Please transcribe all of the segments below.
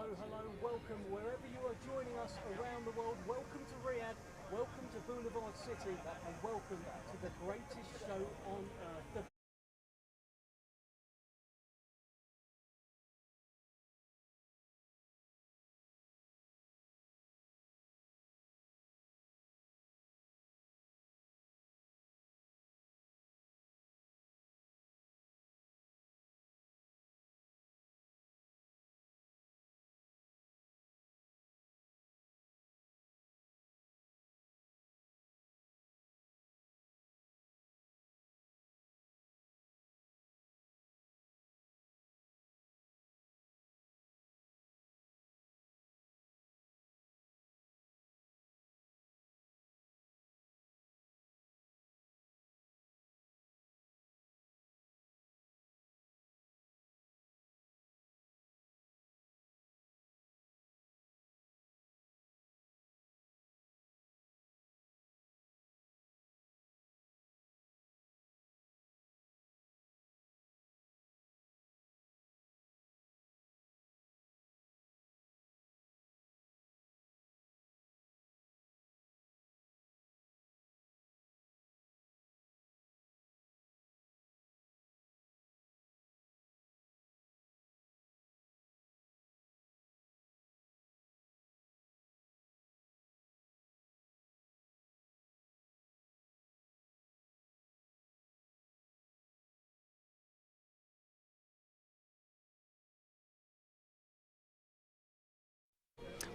Hello, welcome wherever you are joining us around the world. Welcome to Riyadh, welcome to Boulevard City, and welcome to the greatest show on earth.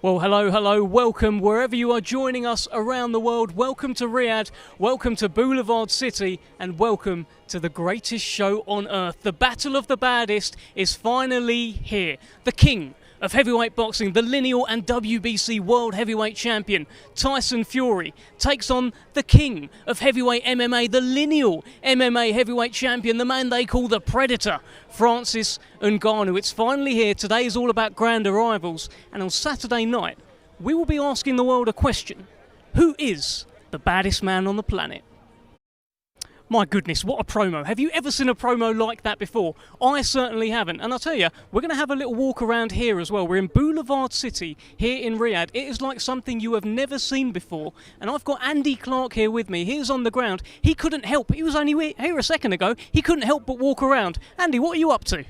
Well, hello, welcome wherever you are joining us around the world. Welcome to Riyadh, welcome to Boulevard City, and welcome to the greatest show on earth. The Battle of the Baddest is finally here. The king of heavyweight boxing, the lineal and WBC World Heavyweight Champion, Tyson Fury, takes on the king of heavyweight MMA, the lineal MMA Heavyweight Champion, the man they call the Predator, Francis Ngannou. It's finally here. Today is all about grand arrivals, and on Saturday night, we will be asking the world a question. Who is the baddest man on the planet? My goodness, what a promo. Have you ever seen a promo like that before? I certainly haven't. And I'll tell you, we're going to have a little walk around here as well. We're in Boulevard City here in Riyadh. It is like something you have never seen before. And I've got Andy Clark here with me. He's on the ground. He couldn't help. He was only here a second ago. He couldn't help but walk around. Andy, what are you up to?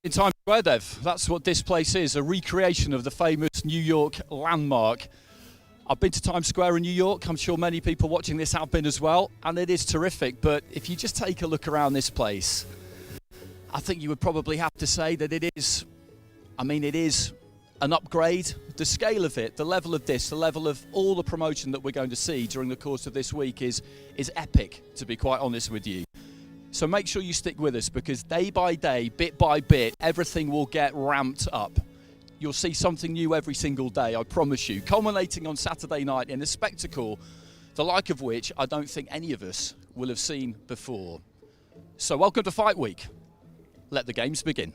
In Times Square, Dev. That's what this place is, a recreation of the famous New York landmark. I've been to Times Square in New York. I'm sure many people watching this have been as well, and it is terrific. But if you just take a look around this place, I think you would probably have to say that it is an upgrade. The scale of it, the level of this, the level of all the promotion that we're going to see during the course of this week is epic, to be quite honest with you. So make sure you stick with us, because day by day, bit by bit, everything will get ramped up. You'll see something new every single day, I promise you, culminating on Saturday night in a spectacle, the like of which I don't think any of us will have seen before. So welcome to Fight Week. Let the games begin.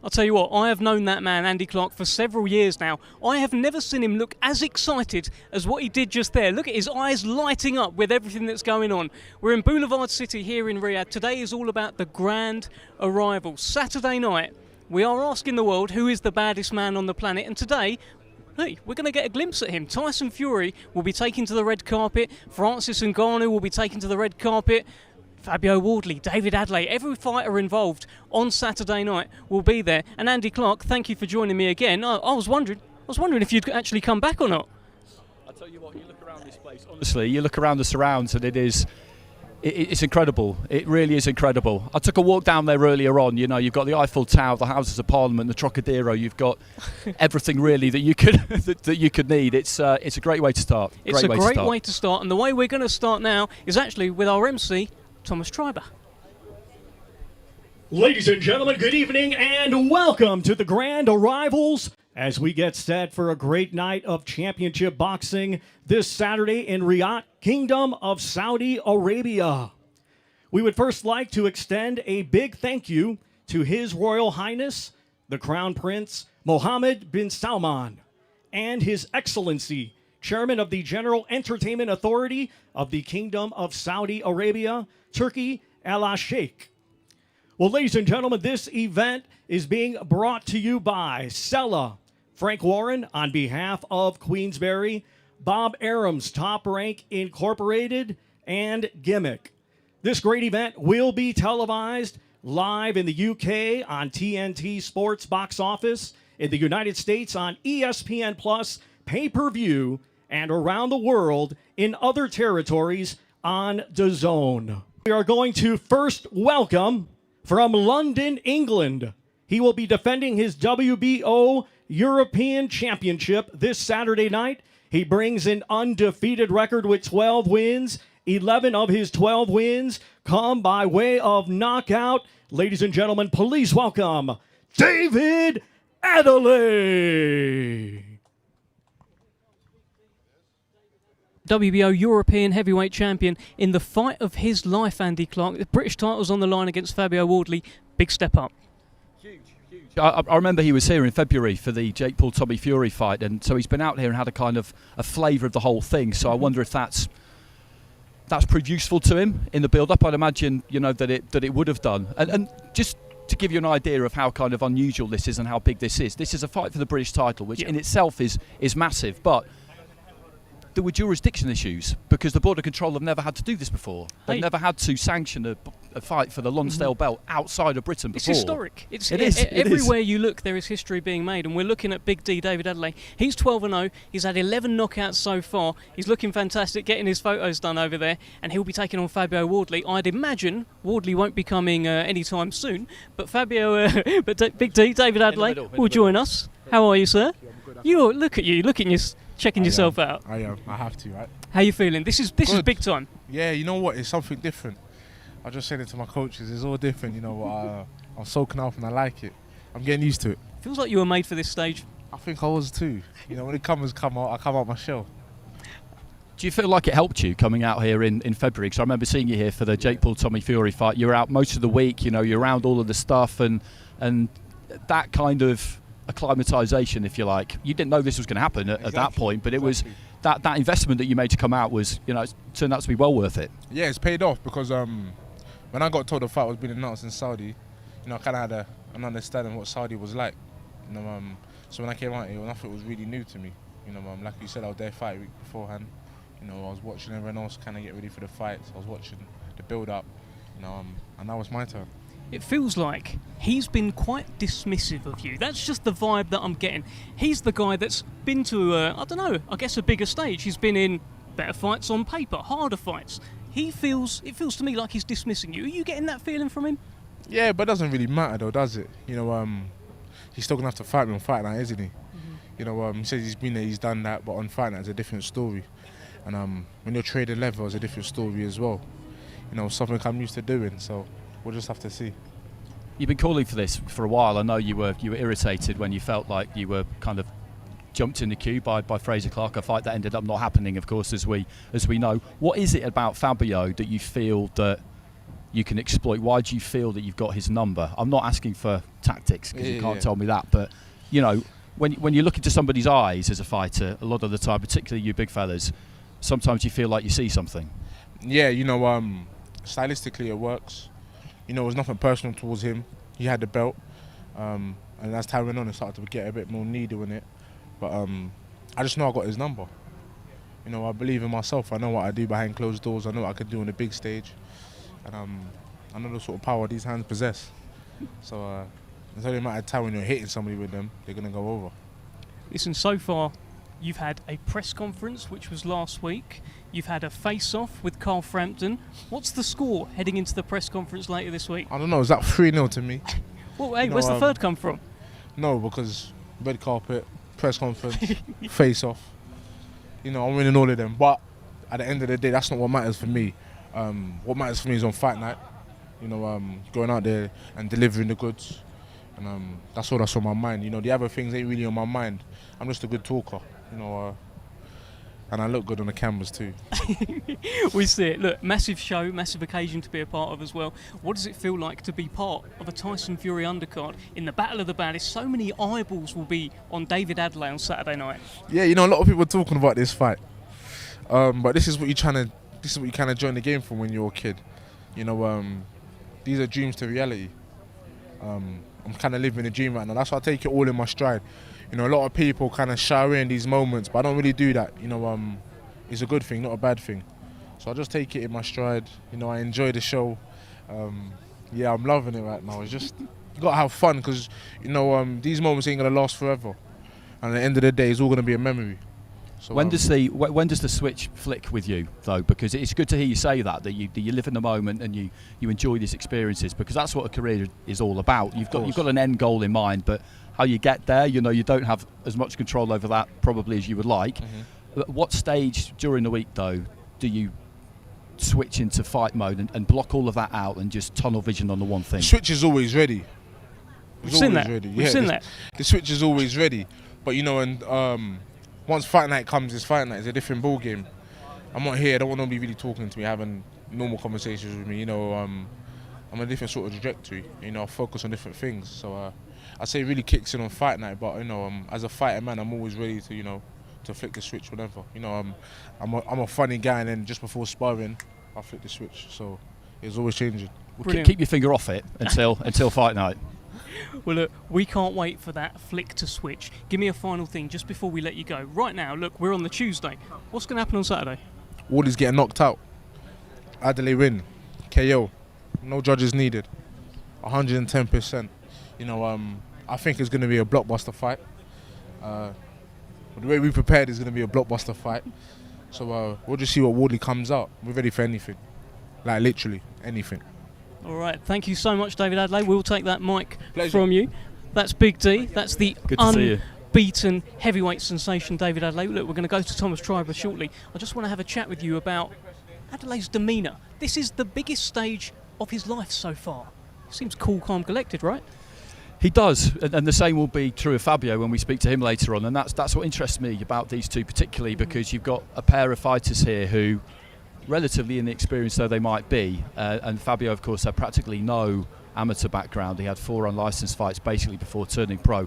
I'll tell you what, I have known that man, Andy Clark, for several years now. I have never seen him look as excited as what he did just there. Look at his eyes lighting up with everything that's going on. We're in Boulevard City here in Riyadh. Today is all about the grand arrival. Saturday night, we are asking the world who is the baddest man on the planet, and today, hey, we're going to get a glimpse at him. Tyson Fury will be taken to the red carpet. Francis Ngannou will be taken to the red carpet. Fabio Wardley, David Adeleye, every fighter involved on Saturday night will be there. And Andy Clark, thank you for joining me again. I was wondering if you'd actually come back or not. I'll tell you what, you look around this place, honestly, you look around the surrounds and it's incredible. It really is incredible. I took a walk down there earlier on. You know, you've got the Eiffel Tower, the Houses of Parliament, the Trocadero. You've got everything really that you could that you could need. It's a great way to start. It's a great way to start. And the way we're going to start now is actually with our MC, Thomas Treiber. Ladies and gentlemen, good evening and welcome to the grand arrivals as we get set for a great night of championship boxing this Saturday in Riyadh, Kingdom of Saudi Arabia. We would first like to extend a big thank you to His Royal Highness, the Crown Prince Mohammed bin Salman, and His Excellency, Chairman of the General Entertainment Authority of the Kingdom of Saudi Arabia, Turkey, Al Sheikh. Well, ladies and gentlemen, this event is being brought to you by Sella, Frank Warren on behalf of Queensberry, Bob Arams, Top Rank Incorporated, and Gimmick. This great event will be televised live in the UK on TNT Sports Box Office, in the United States on ESPN Plus, pay-per-view, and around the world in other territories on DAZN. We are going to first welcome from London, England. He will be defending his WBO European Championship this Saturday night. He brings an undefeated record with 12 wins. 11 of his 12 wins come by way of knockout. Ladies and gentlemen, please welcome David Adeleye. WBO European Heavyweight Champion in the fight of his life, Andy Clark. The British title's on the line against Fabio Wardley. Big step up. Huge. I remember he was here in February for the Jake Paul-Tommy Fury fight, and so he's been out here and had a kind of a flavour of the whole thing. So I wonder if that's proved useful to him in the build-up. I'd imagine, that it would have done. And just to give you an idea of how kind of unusual this is and how big this is a fight for the British title, which in itself is massive, but there were jurisdiction issues because the Border Control have never had to do this before. They've never had to sanction a fight for the Lonsdale belt outside of Britain before. It's historic. It is. Everywhere you look, there is history being made, and we're looking at Big D, David Adeleye. He's 12-0. He's had 11 knockouts so far. He's looking fantastic, getting his photos done over there, and he'll be taking on Fabio Wardley. I'd imagine Wardley won't be coming anytime soon, but Big D, David Adeleye, will join us. How are you, sir? Look at you, checking yourself out. I am. I have to, right? How you feeling? This is big time. Yeah, you know what? It's something different. I just said it to my coaches. It's all different, I'm soaking up and I like it. I'm getting used to it. Feels like you were made for this stage. I think I was too. When it come out, I come out my shell. Do you feel like it helped you coming out here in February? Because I remember seeing you here for the Jake Paul-Tommy Fury fight. You were out most of the week, you're around all of the stuff, and that kind of acclimatization, if you like. You didn't know this was going to happen at that point, but it was that investment that you made to come out was, it turned out to be well worth it. Yeah, it's paid off because when I got told the fight was being announced in Saudi, I kind of had an understanding what Saudi was like. So when I came out here, nothing was really new to me. Like you said, I was there fight week beforehand. I was watching everyone else kind of get ready for the fights. I was watching the build-up, and now it's my turn. It feels like he's been quite dismissive of you. That's just the vibe that I'm getting. He's the guy that's been to, I guess a bigger stage. He's been in better fights on paper, harder fights. It feels to me like he's dismissing you. Are you getting that feeling from him? Yeah, but it doesn't really matter though, does it? He's still going to have to fight me on fight night, isn't he? Mm-hmm. He says he's been there, he's done that, but on fight night it's a different story. And when you're trading level, it's a different story as well. Something I'm used to doing, so we'll just have to see. You've been calling for this for a while. I know you were irritated when you felt like you were kind of jumped in the queue by Fraser Clark, a fight that ended up not happening, of course, as we know. What is it about Fabio that you feel that you can exploit? Why do you feel that you've got his number? I'm not asking for tactics because you can't tell me that, but when you look into somebody's eyes as a fighter, a lot of the time, particularly you big fellas, sometimes you feel like you see something. Yeah, stylistically it works. It was nothing personal towards him. He had the belt, and as time went on, it started to get a bit more needle in it. But I just know I got his number. I believe in myself. I know what I do behind closed doors. I know what I can do on the big stage, and I know the sort of power these hands possess. So it's only a matter of time when you're hitting somebody with them, they're gonna go over. Listen, so far, you've had a press conference, which was last week. You've had a face-off with Carl Frampton. What's the score heading into the press conference later this week? I don't know. Is that 3-0 to me? Well, hey, where's the third come from? No, because red carpet, press conference, face-off. I'm winning all of them. But at the end of the day, that's not what matters for me. What matters for me is on fight night. Going out there and delivering the goods. And that's all that's on my mind. The other things ain't really on my mind. I'm just a good talker. And I look good on the cameras too. We see it. Look, massive show, massive occasion to be a part of as well. What does it feel like to be part of a Tyson Fury undercard in the Battle of the Baddest? So many eyeballs will be on David Adeleye on Saturday night. Yeah, a lot of people are talking about this fight. But this is what you kind of join the game from when you're a kid. These are dreams to reality. I'm kind of living a dream right now. That's why I take it all in my stride. You know, a lot of people kind of shy away in these moments, but I don't really do that. You know, it's a good thing, not a bad thing. So I just take it in my stride. You know, I enjoy the show. Yeah, I'm loving it right now. It's just, you got to have fun because, you know, these moments ain't going to last forever. And at the end of the day, it's all going to be a memory. So, when does the switch flick with you, though? Because it's good to hear you say that you live in the moment and you enjoy these experiences, because that's what a career is all about. You've got an end goal in mind, but how you get there, you know, you don't have as much control over that probably as you would like. At what stage during the week, though, do you switch into fight mode and block all of that out and just tunnel vision on the one thing? Switch is always ready. We've seen that. The switch is always ready. But, you know, and once fight night comes, it's fight night. It's a different ball game. I'm not here. I don't want nobody really talking to me, having normal conversations with me. You know, I'm on a different sort of trajectory. You know, I focus on different things. So I say it really kicks in on fight night. But, you know, as a fighter man, I'm always ready to, you know, to flick the switch whenever. You know, I'm a funny guy, and then just before sparring, I flick the switch. So it's always changing. Well, keep your finger off it until fight night. Well, look, we can't wait for that flick to switch. Give me a final thing just before we let you go. Right now, look, we're on the Tuesday. What's going to happen on Saturday? Wardley's getting knocked out. Adeleye win. KO. No judges needed. 110%. You know, I think it's going to be a blockbuster fight. The way we prepared is going to be a blockbuster fight. So we'll just see what Wardley comes out. We're ready for anything. Like, literally, anything. All right, thank you so much, David Adeleye. We'll take that mic from you. That's Big D. That's the unbeaten heavyweight sensation, David Adeleye. Look, we're going to go to Thomas Triber shortly. I just want to have a chat with you about Adelaye's demeanour. This is the biggest stage of his life so far. Seems cool, calm, collected, right? He does, and the same will be true of Fabio when we speak to him later on. And that's what interests me about these two particularly, because you've got a pair of fighters here who, relatively inexperienced though they might be, and Fabio, of course, had practically no amateur background. He had 4 unlicensed fights basically before turning pro.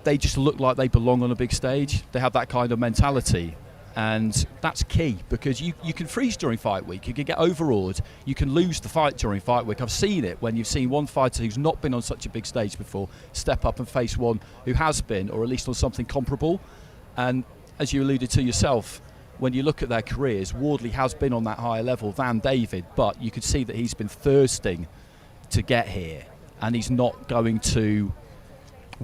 They just look like they belong on a big stage. They have that kind of mentality, and that's key, because you can freeze during fight week, you can get overawed, you can lose the fight during fight week. I've seen it when you've seen one fighter who's not been on such a big stage before step up and face one who has been, or at least on something comparable. And as you alluded to yourself, when you look at their careers, Wardley has been on that higher level than David, but you could see that he's been thirsting to get here, and he's not going to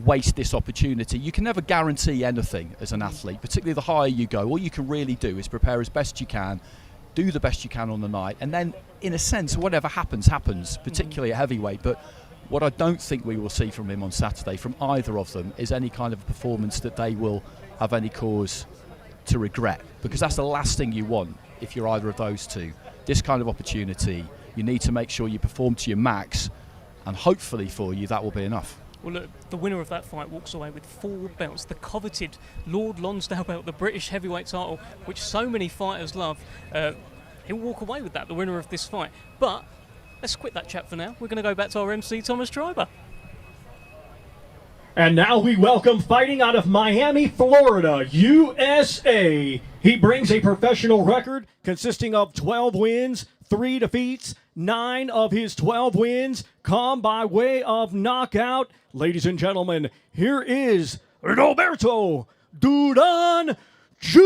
waste this opportunity. You can never guarantee anything as an athlete, particularly the higher you go. All you can really do is prepare as best you can, do the best you can on the night, and then, in a sense, whatever happens, particularly at heavyweight. But what I don't think we will see from him on Saturday, from either of them, is any kind of performance that they will have any cause to regret, because that's the last thing you want if you're either of those two. This kind of opportunity, you need to make sure you perform to your max, and hopefully for you that will be enough. Well, look, the winner of that fight walks away with 4 belts, the coveted Lord Lonsdale belt, the British heavyweight title, which so many fighters love. He'll walk away with that, the winner of this fight. But let's quit that chat for now. We're going to go back to our MC, Thomas Triber. And now we welcome, fighting out of Miami, Florida, USA. He brings a professional record consisting of 12 wins, 3 defeats. 9 of his 12 wins come by way of knockout. Ladies and gentlemen, here is Roberto Duran Jr.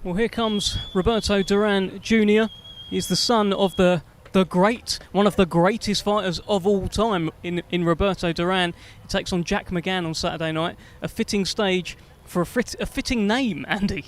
Well, here comes Roberto Duran Jr. He's the son of the great, one of the greatest fighters of all time in Roberto Duran. He takes on Jack McGann on Saturday night. A fitting stage for a fitting name, Andy.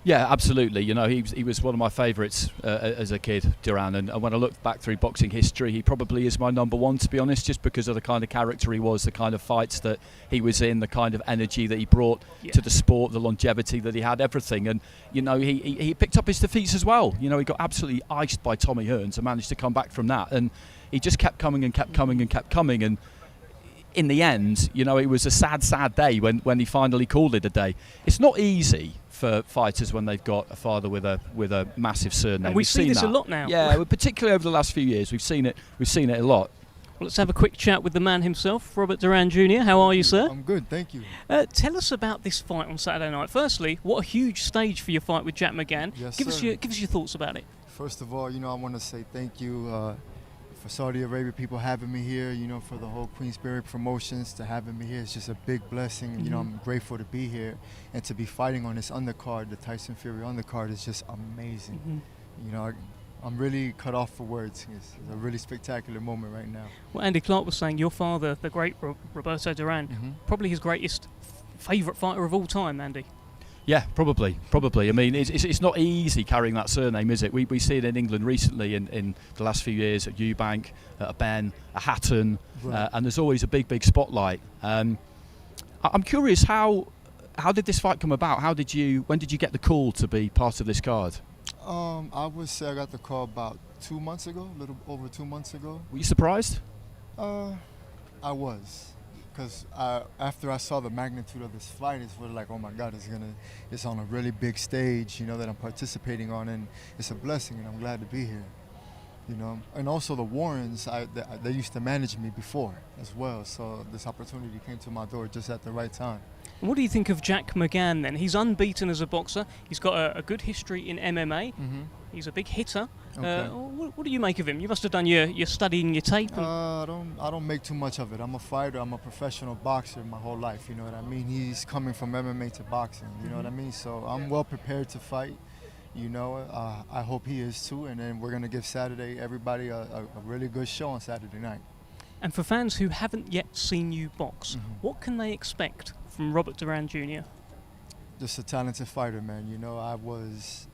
Yeah, absolutely. You know, he was one of my favourites as a kid, Duran, and when I look back through boxing history, he probably is my number one, to be honest, just because of the kind of character he was, the kind of fights that he was in, the kind of energy that he brought to the sport, the longevity that he had, everything. And, you know, he picked up his defeats as well. You know, he got absolutely iced by Tommy Hearns and managed to come back from that. And he just kept coming and kept coming and kept coming. And in the end, you know, it was a sad, sad day when he finally called it a day. It's not easy for fighters when they've got a father with a massive surname. And we've seen this a lot now. Yeah, particularly over the last few years, we've seen it a lot. Well, let's have a quick chat with the man himself, Robert Duran Jr. How are you, sir? I'm good, thank you. Tell us about this fight on Saturday night. Firstly, what a huge stage for your fight with Jack McGann. Yes, give sir. us your thoughts about it. First of all, you know, I want to say thank you for Saudi Arabia people having me here, you know, for the whole Queensberry promotions to having me here. It's just a big blessing. You know, I'm grateful to be here and to be fighting on this undercard. The Tyson Fury undercard is just amazing. You know, I'm really cut off for words. It's a really spectacular moment right now. Well, Andy Clark was saying your father, the great Roberto Duran, probably his greatest favourite fighter of all time, Andy. Yeah, probably. I mean, it's not easy carrying that surname, is it? We see it in England recently in the last few years at Eubank, at a Ben, a Hatton, and there's always a big spotlight. I'm curious, how did this fight come about? When did you get the call to be part of this card? I would say I got the call about 2 months ago, a little over 2 months ago. Were you surprised? I was. Because after I saw the magnitude of this fight, it's really like, oh my God, it's on a really big stage, you know, that I'm participating on, and it's a blessing, and I'm glad to be here, you know. And also the Warrens, they used to manage me before as well, so this opportunity came to my door just at the right time. What do you think of Jack McGann then? He's unbeaten as a boxer. He's got a good history in MMA. He's a big hitter. Okay. What do you make of him? You must have done your study and your tape. I don't make too much of it. I'm a fighter. I'm a professional boxer my whole life. You know what I mean? He's coming from MMA to boxing. You know what I mean? So I'm well prepared to fight. You know, I hope he is too. And then we're gonna give everybody a really good show on Saturday night. And for fans who haven't yet seen you box, what can they expect from Robert Duran Jr.? Just a talented fighter, man. You know, I was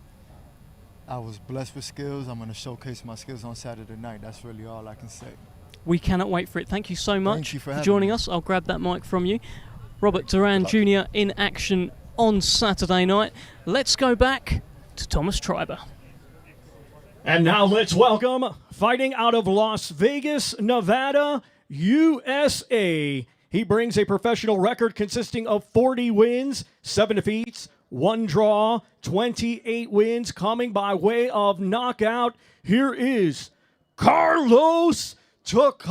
blessed with skills. I'm going to showcase my skills on Saturday night. That's really all I can say. We cannot wait for it. Thank you so much for joining us. I'll grab that mic from you. Robert Duran Jr. in action on Saturday night. Let's go back to Thomas Triber. And now let's welcome, fighting out of Las Vegas, Nevada, USA. He brings a professional record consisting of 40 wins, 7 defeats, 1 draw, 28 wins, coming by way of knockout. Here is Carlos Takam.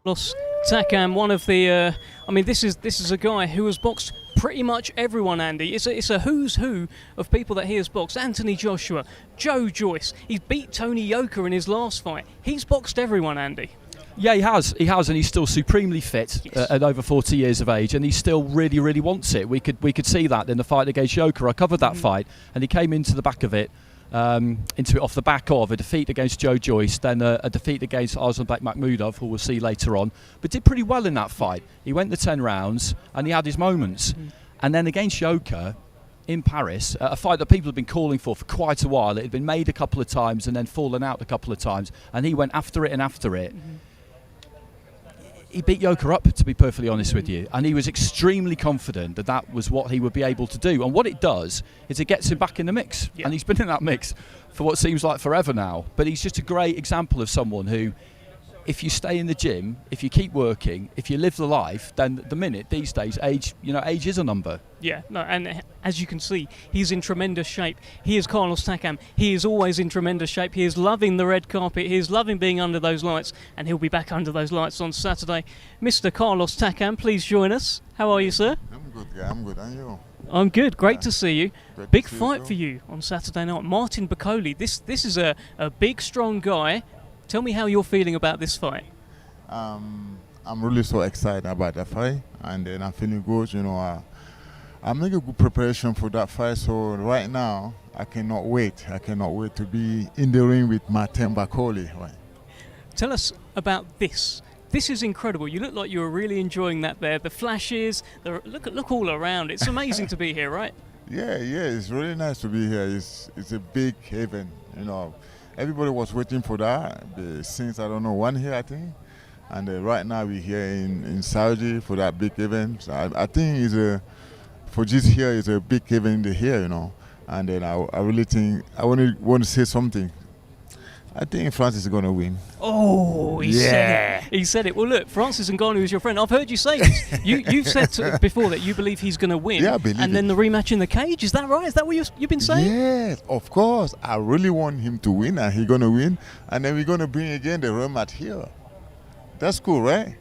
Carlos Takam, one of the, this is a guy who has boxed pretty much everyone, Andy. It's a who's who of people that he has boxed. Anthony Joshua, Joe Joyce. He's beat Tony Yoka in his last fight. He's boxed everyone, Andy. Yeah, he has, and he's still supremely fit at over 40 years of age, and he still really wants it. We could see that in the fight against Yoka. I covered that fight, and he came into the back of it, off the back of a defeat against Joe Joyce, then a defeat against Arslanbek Makhmudov, who we'll see later on, but did pretty well in that fight. He went the 10 rounds, and he had his moments. And then against Yoka in Paris, a fight that people have been calling for quite a while. It had been made a couple of times and then fallen out a couple of times, and he went after it. He beat Yoka up, to be perfectly honest with you, and he was extremely confident that was what he would be able to do. And what it does is it gets him back in the mix, and he's been in that mix for what seems like forever now. But he's just a great example of someone who, if you stay in the gym, if you keep working, if you live the life, then the minute these days, age is a number. Yeah, no, and as you can see, he's in tremendous shape. He is Carlos Takam. He is always in tremendous shape. He is loving the red carpet. He is loving being under those lights, and he'll be back under those lights on Saturday. Mr. Carlos Takam, please join us. How are you, sir? I'm good, yeah, I'm good. And you? I'm good. Great to see you. Great Big to see fight you, for you on Saturday night. Martin Bakole. This is a big, strong guy. Tell me how you're feeling about this fight. I'm really so excited about that fight, and then I'm feeling good. You know, I'm making good preparation for that fight. So right now, I cannot wait. I cannot wait to be in the ring with Martin Bakole. Right. Tell us about this. This is incredible. You look like you were really enjoying that there. The flashes, look all around. It's amazing to be here, right? Yeah, it's really nice to be here. It's a big event. You know, everybody was waiting for that since, I don't know, 1 year, I think. And right now we're here in Saudi for that big event. So I think for this year is a big event here, you know. And then I really think I want to say something. I think Francis is going to win. Oh, he said it. He said it. Well, look, Francis Ngannou is your friend. I've heard you say this. You've said before that you believe he's going to win. Yeah, I believe and then the rematch in the cage. Is that right? Is that what you've been saying? Yes, of course. I really want him to win, and he's going to win. And then we're going to bring again the rematch here. That's cool, right?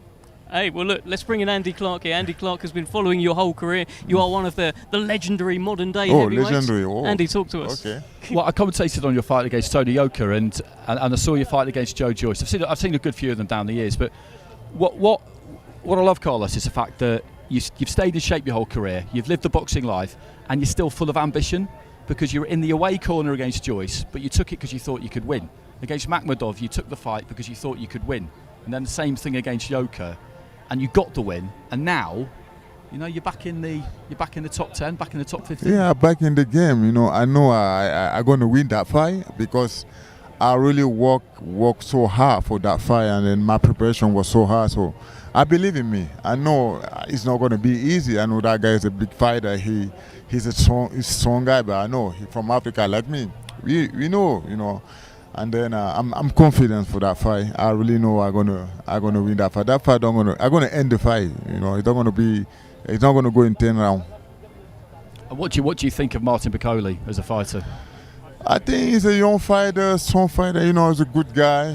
Hey, well, look, let's bring in Andy Clark here. Andy Clark has been following your whole career. You are one of the legendary modern-day heavyweights. Legendary. Oh. Andy, talk to us. Okay. Well, I commentated on your fight against Tony Yoka, and I saw your fight against Joe Joyce. I've seen a good few of them down the years, but what I love, Carlos, is the fact that you've stayed in shape your whole career. You've lived the boxing life, and you're still full of ambition, because you're in the away corner against Joyce, but you took it because you thought you could win. Against Makhmudov, you took the fight because you thought you could win, and then the same thing against Yoka, and you got the win, and now, you're back in the top 10, back in the top 15. Yeah, back in the game. I know I'm going to win that fight because I really worked so hard for that fight, and then my preparation was so hard. So I believe in me. I know it's not going to be easy. I know that guy is a big fighter. He's a strong guy, but I know he's from Africa like me. We know. And then I'm confident for that fight. I really know I'm gonna win that fight. That fight I'm gonna end the fight. It's not gonna go in 10 rounds. What do you think of Martin Bakole as a fighter? I think he's a young fighter, strong fighter. He's a good guy.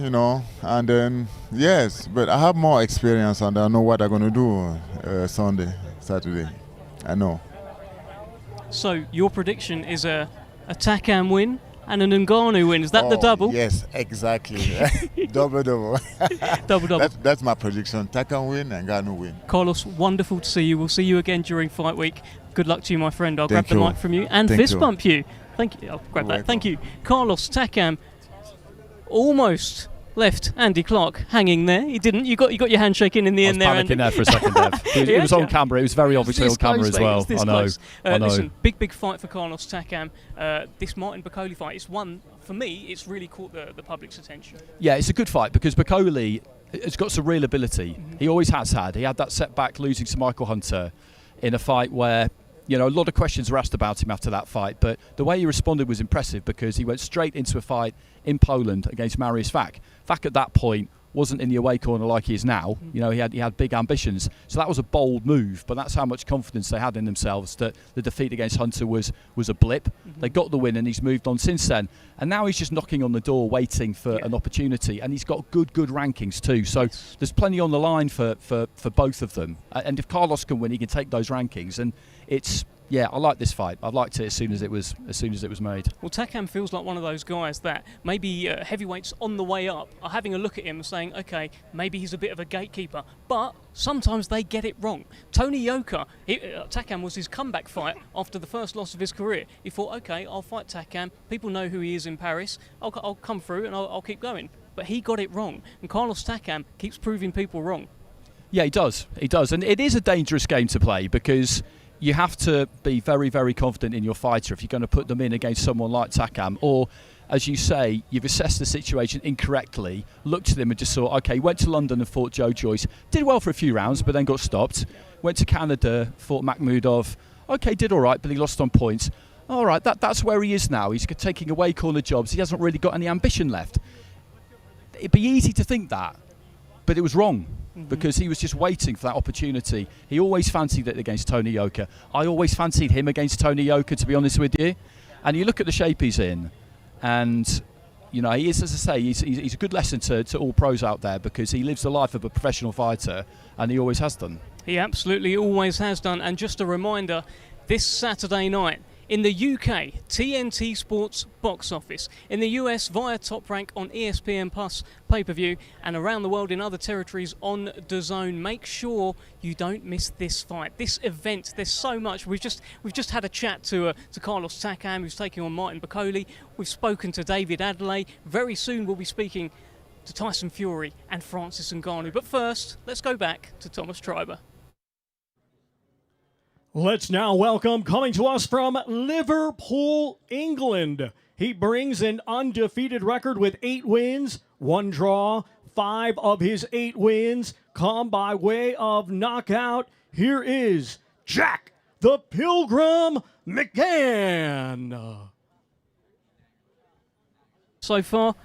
And then yes, but I have more experience, and I know what I'm gonna do Saturday. I know. So your prediction is a Takam win and an Ngannou win. Is that the double? Yes, exactly. double. Double. That's my prediction. Takam win and Ngannou win. Carlos, wonderful to see you. We'll see you again during fight week. Good luck to you, my friend. I'll Thank grab the you. mic from you and Thank fist you. bump you. Thank you. I'll grab that. Welcome. Thank you. Carlos Takam almost left Andy Clark hanging there. He didn't. You got your handshake in the end there. I was panicking there for a second, Dev. It was on camera. It was very obviously on camera as well. I know. I know. Listen, big fight for Carlos Takam. This Martin Bakole fight is one, for me, it's really caught the public's attention. Yeah, it's a good fight because Bakole has got some real ability. He always has had. He had that setback losing to Michael Hunter in a fight where a lot of questions were asked about him after that fight, but the way he responded was impressive because he went straight into a fight in Poland against Mariusz Fak. Fak at that point wasn't in the away corner like he is now. He had big ambitions, so that was a bold move. But that's how much confidence they had in themselves that the defeat against Hunter was a blip. They got the win, and he's moved on since then. And now he's just knocking on the door, waiting for an opportunity. And he's got good rankings too. So there's plenty on the line for both of them. And if Carlos can win, he can take those rankings. And it's. Yeah, I like this fight. I liked it as soon as it was made. Well, Takam feels like one of those guys that maybe heavyweights on the way up are having a look at him and saying, okay, maybe he's a bit of a gatekeeper, but sometimes they get it wrong. Tony Yoka, Takam was his comeback fight after the first loss of his career. He thought, okay, I'll fight Takam. People know who he is in Paris. I'll come through and I'll keep going. But he got it wrong, and Carlos Takam keeps proving people wrong. Yeah, he does, and it is a dangerous game to play because you have to be very, very confident in your fighter if you're going to put them in against someone like Takam. Or, as you say, you've assessed the situation incorrectly, looked at him and just thought, okay, went to London and fought Joe Joyce. Did well for a few rounds, but then got stopped. Went to Canada, fought Makhmudov. Okay, did all right, but he lost on points. All right, that's where he is now. He's taking away corner jobs. He hasn't really got any ambition left. It'd be easy to think that, but it was wrong. Because he was just waiting for that opportunity. He always fancied it against Tony Yoka. I always fancied him against Tony Yoka, to be honest with you. And you look at the shape he's in, and he is, as I say, he's a good lesson to all pros out there because he lives the life of a professional fighter, and he always has done. He absolutely always has done. And just a reminder, this Saturday night, in the UK, TNT Sports box office. In the US, via Top Rank on ESPN Plus pay-per-view, and around the world in other territories on DAZN. Make sure you don't miss this fight, this event. There's so much. We've just had a chat to Carlos Takam, who's taking on Martin Bakole. We've spoken to David Adeleye. Very soon we'll be speaking to Tyson Fury and Francis Ngannou. But first, let's go back to Thomas Treiber. Let's now welcome, coming to us from Liverpool, England. He brings an undefeated record with 8 wins, 1 draw. 5 of his 8 wins come by way of knockout. Here is Jack the Pilgrim McGann. So far,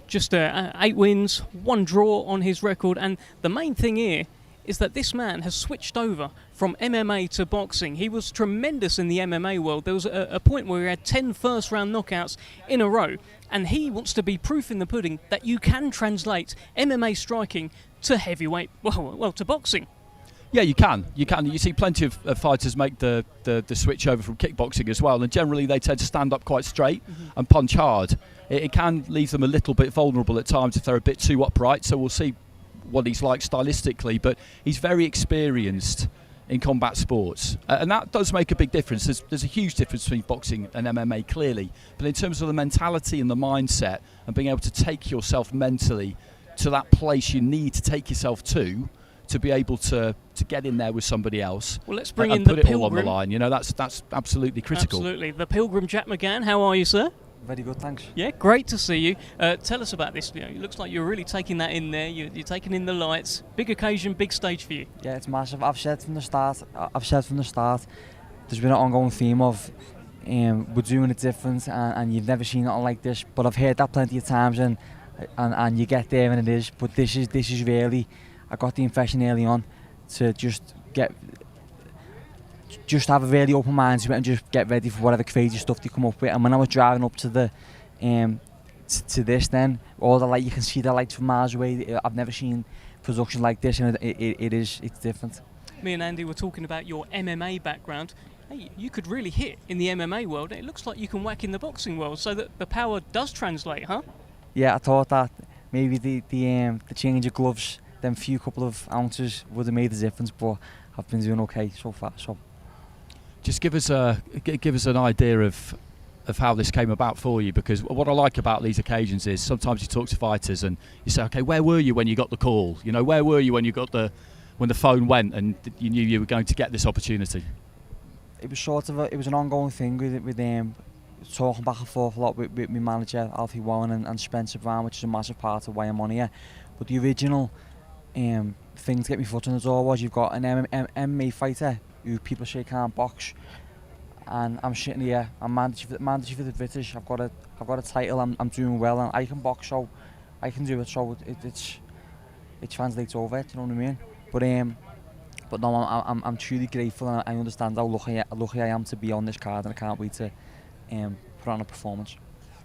just 8 wins, 1 draw on his record. And the main thing here is that this man has switched over from MMA to boxing. He was tremendous in the MMA world. There was a point where he had 10 first-round knockouts in a row, and he wants to be proof in the pudding that you can translate MMA striking to heavyweight, well, to boxing. Yeah, you can. You see plenty of fighters make the switch over from kickboxing as well, and generally they tend to stand up quite straight and punch hard. It can leave them a little bit vulnerable at times if they're a bit too upright, so we'll see what he's like stylistically, but he's very experienced in combat sports, and that does make a big difference. There's a huge difference between boxing and MMA, clearly, but in terms of the mentality and the mindset and being able to take yourself mentally to that place you need to take yourself to be able to get in there with somebody else. Well, let's bring and in the put it Pilgrim. all on the line. You know, that's absolutely critical. Absolutely. The Pilgrim, Jack McGann, how are you, sir? Very good, thanks. Yeah, great to see you. Tell us about this. You know, it looks like you're really taking that in there. You're taking in the lights. Big occasion, big stage for you. Yeah, it's massive. I've said from the start, there's been an ongoing theme of we're doing it different, and you've never seen nothing like this. But I've heard that plenty of times, and you get there and it is. But this is really, I got the impression early on to just have a really open mind to it and just get ready for whatever crazy stuff they come up with. And when I was driving up to the to this, then all the light, you can see the lights from miles away. I've never seen production like this, and it's different. Me and Andy were talking about your MMA background. Hey, you could really hit in the MMA world. It looks like you can whack in the boxing world, so that the power does translate, huh? Yeah, I thought that maybe the change of gloves, them few couple of ounces would have made a difference, but I've been doing okay so far. So, just give us an idea of how this came about for you, because what I like about these occasions is sometimes you talk to fighters and you say, okay, where were you when you got the call? You know, where were you when when the phone went and you knew you were going to get this opportunity? It was sort of it was an ongoing thing with talking back and forth a lot with my manager Alfie Warren and Spencer Brown, which is a massive part of why I'm on here. But the original thing to get me foot in the door was you've got an MMA fighter who people say can't box, and I'm sitting here, I'm manager for the British. I've got a title. I'm doing well, and I can box, so I can do it. So it translates over. Do you know what I mean? But no, I'm truly grateful, and I understand how lucky I am to be on this card, and I can't wait to put on a performance.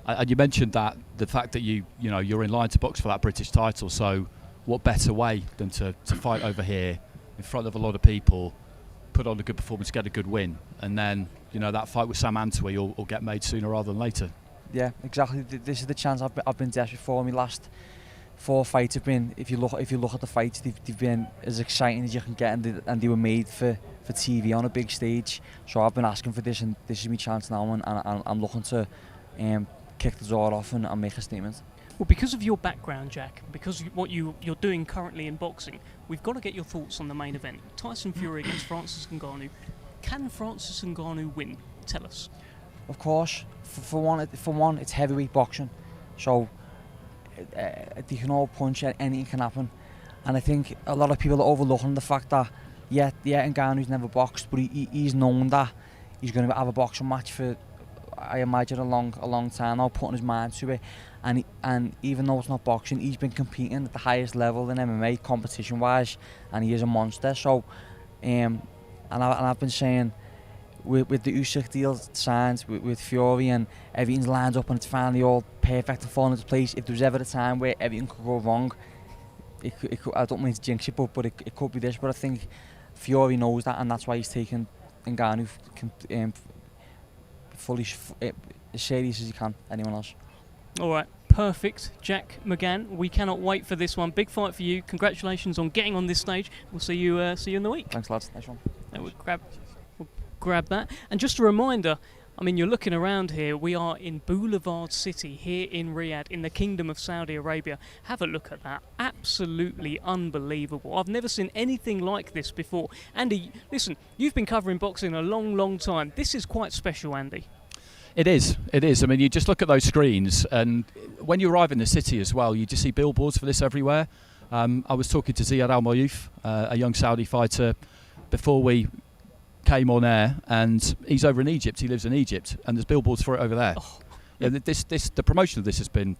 And you mentioned that the fact that you're in line to box for that British title. So what better way than to fight over here in front of a lot of people, put on a good performance, get a good win, and then that fight with Sam Antwi will get made sooner rather than later. Yeah, exactly. This is the chance I've been desperate for. My last 4 fights have been, if you look at the fights, they've been as exciting as you can get, and they were made for TV on a big stage. So I've been asking for this, and this is my chance now, and I'm looking to kick the door off and make a statement. Well, because of your background, Jack, because what you're doing currently in boxing, we've got to get your thoughts on the main event. Tyson Fury against Francis Ngannou. Can Francis Ngannou win? Tell us. Of course. For one, it's heavyweight boxing. So they can all punch, anything can happen. And I think a lot of people are overlooking the fact that, Ngannou's never boxed, but he's known that he's going to have a boxing match for, I imagine, a long time now, putting his mind to it. And even though it's not boxing, he's been competing at the highest level in MMA, competition-wise, and he is a monster. So, and I've been saying, with the Usyk deal signed with Fury, and everything's lined up and it's finally all perfect and falling into place. If there was ever a time where everything could go wrong, it could, I don't mean to jinx it, but it could be this. But I think Fury knows that, and that's why he's taken Ngannou fully as serious as he can anyone else. All right, perfect. Jack McGann, we cannot wait for this one. Big fight for you. Congratulations on getting on this stage. We'll see you in the week. Thanks, lads. Nice one. We'll grab that. And just a reminder, I mean, you're looking around here. We are in Boulevard City here in Riyadh, in the Kingdom of Saudi Arabia. Have a look at that. Absolutely unbelievable. I've never seen anything like this before. Andy, listen, you've been covering boxing a long time. This is quite special, Andy. It is. I mean, you just look at those screens, and when you arrive in the city as well, you just see billboards for this everywhere. I was talking to Ziad Al Mayouf, a young Saudi fighter, before we came on air, and he's over in Egypt. He lives in Egypt, and there's billboards for it over there. Oh. Yeah, the promotion of this has been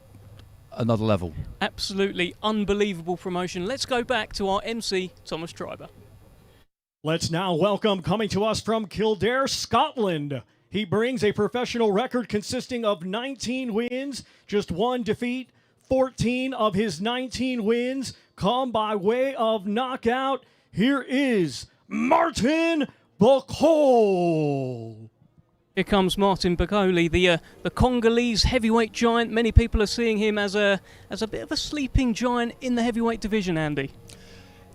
another level. Absolutely unbelievable promotion. Let's go back to our MC, Thomas Treiber. Let's now welcome, coming to us from Kildare, Scotland. He brings a professional record consisting of 19 wins, just one defeat. 14 of his 19 wins come by way of knockout. Here is Martin Bakole. Here comes Martin Bakole, the Congolese heavyweight giant. Many people are seeing him as a bit of a sleeping giant in the heavyweight division, Andy.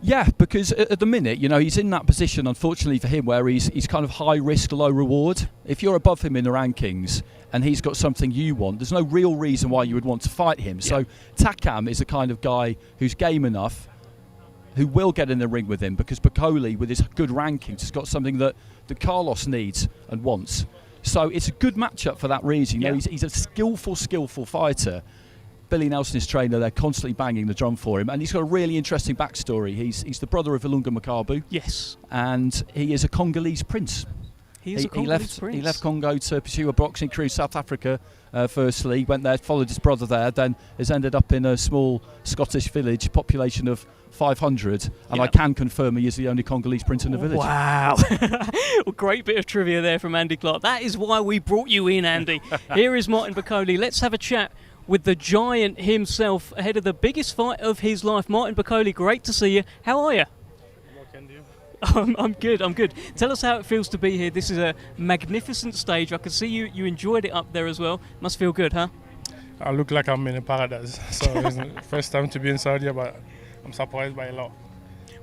Yeah, because at the minute, he's in that position, unfortunately for him, where he's kind of high risk, low reward. If you're above him in the rankings and he's got something you want, there's no real reason why you would want to fight him. Yeah. So Takam is the kind of guy who's game enough, who will get in the ring with him, because Bakole, with his good rankings, has got something that Carlos needs and wants. So it's a good matchup for that reason. Yeah. He's a skillful fighter. Billy Nelson, his trainer, they're constantly banging the drum for him, and he's got a really interesting backstory. He's the brother of Ilunga Makabu. Yes. And he is a Congolese prince. He left Congo to pursue a boxing career, South Africa firstly, went there, followed his brother there, then has ended up in a small Scottish village, population of 500, and I can confirm he is the only Congolese prince in the village. Wow. Well, great bit of trivia there from Andy Clark. That is why we brought you in, Andy. Here is Martin Bakole. Let's have a chat with the giant himself ahead of the biggest fight of his life. Martin Bakole, great to see you. How are you? I'm good. Tell us how it feels to be here. This is a magnificent stage. I can see you enjoyed it up there as well. Must feel good, huh? I look like I'm in a paradise. So it's the first time to be in Saudi, but I'm surprised by a lot.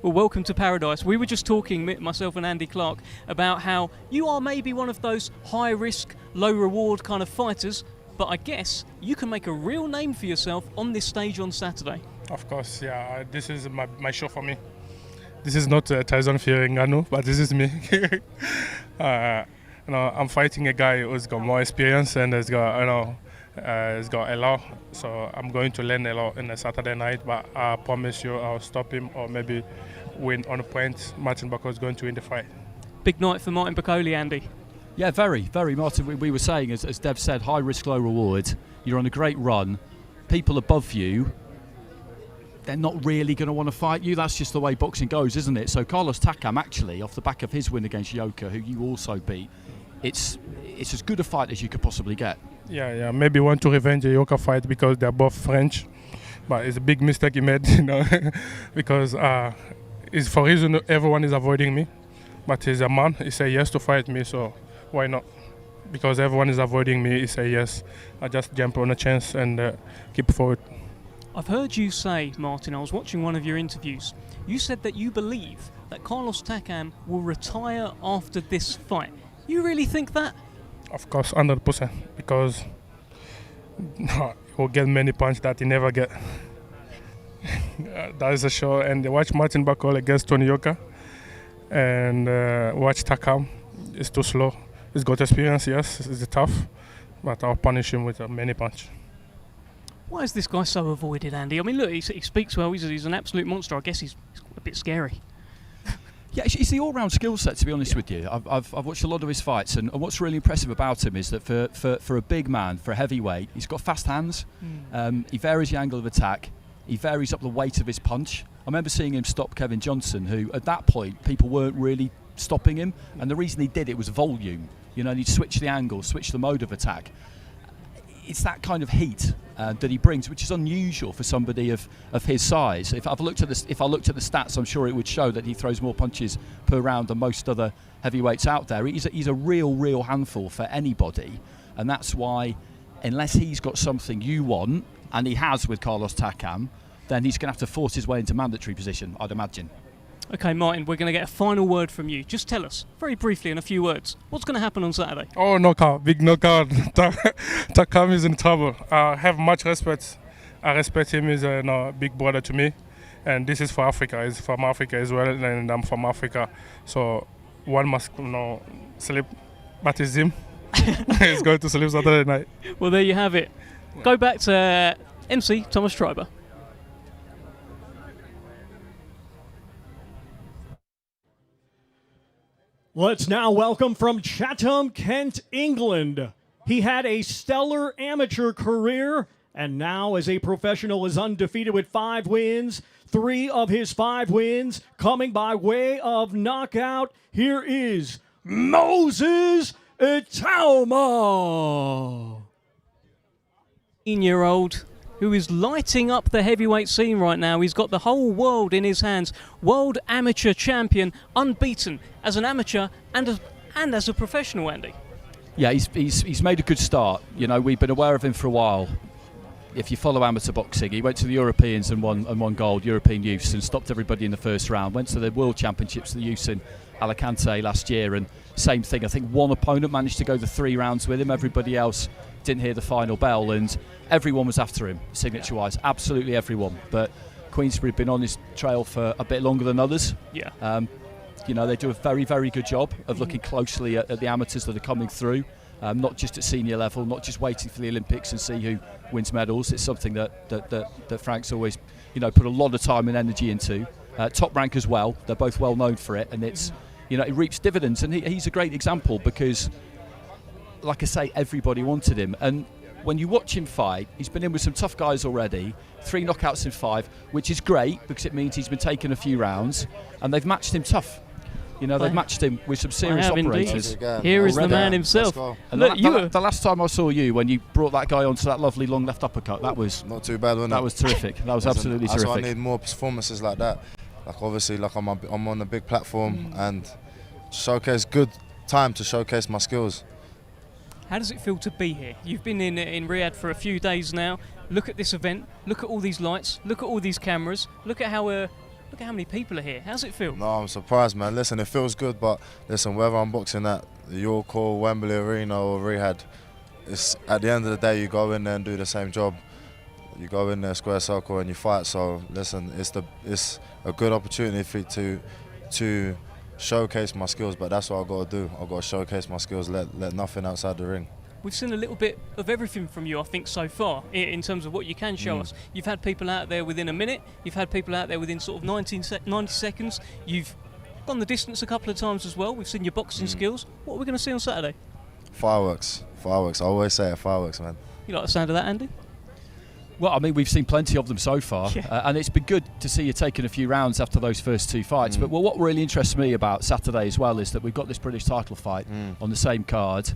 Well, welcome to paradise. We were just talking, myself and Andy Clark, about how you are maybe one of those high-risk, low-reward kind of fighters, but I guess you can make a real name for yourself on this stage on Saturday. Of course, yeah. This is my show for me. This is not Tyson Fury Ngannou, but this is me. I'm fighting a guy who's got more experience and has got, has got a lot. So I'm going to learn a lot in a Saturday night. But I promise you, I'll stop him or maybe win on a point. Martin Bakole is going to win the fight. Big night for Martin Bakole, Andy. Yeah, very, very. Martin, we were saying, as Dev said, high risk, low reward. You're on a great run. People above you, they're not really going to want to fight you. That's just the way boxing goes, isn't it? So Carlos Takam, actually, off the back of his win against Yoka, who you also beat, it's as good a fight as you could possibly get. Yeah. Maybe want to revenge the Yoka fight because they're both French, but it's a big mistake he made, because it's for reason everyone is avoiding me, but he's a man. He said yes to fight me, so why not? Because everyone is avoiding me, he said yes. I just jump on a chance and keep forward. I've heard you say, Martin, I was watching one of your interviews, you said that you believe that Carlos Takam will retire after this fight. You really think that? Of course, 100%, because he will get many punches that he never get. That is a show. And watch Martin Bakole against Tony Yoka and watch Takam. It's too slow. He's got experience, yes, it's tough, but I'll punish him with many punches. Why is this guy so avoided, Andy? I mean, look, he speaks well, he's an absolute monster. I guess he's a bit scary. Yeah, it's the all-round skill set, to be honest with you. I've watched a lot of his fights, and what's really impressive about him is that for a big man, for a heavyweight, he's got fast hands. He varies the angle of attack. He varies up the weight of his punch. I remember seeing him stop Kevin Johnson, who at that point people weren't really stopping him, and the reason he did it was volume. He'd switch the angle, switch the mode of attack. It's that kind of heat that he brings, which is unusual for somebody of his size. If I looked at the stats, I'm sure it would show that he throws more punches per round than most other heavyweights out there. He's a real handful for anybody, and that's why, unless he's got something you want, and he has with Carlos Takam, then he's going to have to force his way into mandatory position, I'd imagine. Okay, Martin, we're going to get a final word from you. Just tell us, very briefly, in a few words, what's going to happen on Saturday? Oh, knockout, big knockout. Takam is in trouble. I have much respect. I respect him. He's a big brother to me. And this is for Africa. He's from Africa as well, and I'm from Africa. So one must sleep baptism. He's going to sleep Saturday night. Well, there you have it. Go back to MC Thomas Treiber. Let's now welcome from Chatham, Kent, England. He had a stellar amateur career and now as a professional is undefeated with 5 wins. 3 of his 5 wins coming by way of knockout. Here is Moses Itauma. 18-year-old who is lighting up the heavyweight scene right now. He's got the whole world in his hands. World amateur champion, unbeaten as an amateur and as a professional, Andy. Yeah, he's made a good start. You know, we've been aware of him for a while. If you follow amateur boxing, he went to the Europeans and won gold, European youths, and stopped everybody in the first round. Went to the World Championships, the youths in Alicante last year, and same thing. I think one opponent managed to go the 3 rounds with him. Everybody else didn't hear the final bell, and everyone was after him, signature-wise. Absolutely everyone. But Queensberry have been on his trail for a bit longer than others. Yeah. You know, they do a very, very good job of looking closely at the amateurs that are coming through. Not just at senior level, not just waiting for the Olympics and see who wins medals. It's something that Frank's always, you know, put a lot of time and energy into. Top rank as well. They're both well known for it, and it's, you know, it reaps dividends. And he's a great example because, like I say, everybody wanted him. And when you watch him fight, he's been in with some tough guys already. 3 knockouts in 5, which is great because it means he's been taking a few rounds, and they've matched him tough. You know, they've matched him with some serious operators. Here is the man himself. And the last time I saw you, when you brought that guy onto that lovely long left uppercut, that was not too bad, wasn't it? That was terrific. That was absolutely terrific. That's why I need more performances like that. Like obviously, like I'm on a big platform and showcase good time to showcase my skills. How does it feel to be here? You've been in Riyadh for a few days now. Look at this event. Look at all these lights. Look at all these cameras. Look at how many people are here. How's it feel? No, I'm surprised, man. Listen, it feels good, but listen, whether I'm boxing at the York or Wembley Arena or Riyadh, it's at the end of the day you go in there and do the same job. You go in there, square circle, and you fight. So listen, it's a good opportunity for to showcase my skills, but that's what I've got to do. I've got to showcase my skills, let nothing outside the ring. We've seen a little bit of everything from you, I think, so far, in terms of what you can show us. You've had people out there within a minute. You've had people out there within sort of 90 seconds. You've gone the distance a couple of times as well. We've seen your boxing skills. What are we going to see on Saturday? Fireworks. Fireworks. I always say it, fireworks, man. You like the sound of that, Andy? Well, I mean, we've seen plenty of them so far, and it's been good to see you taking a few rounds after those first 2 fights. But what really interests me about Saturday as well is that we've got this British title fight on the same card.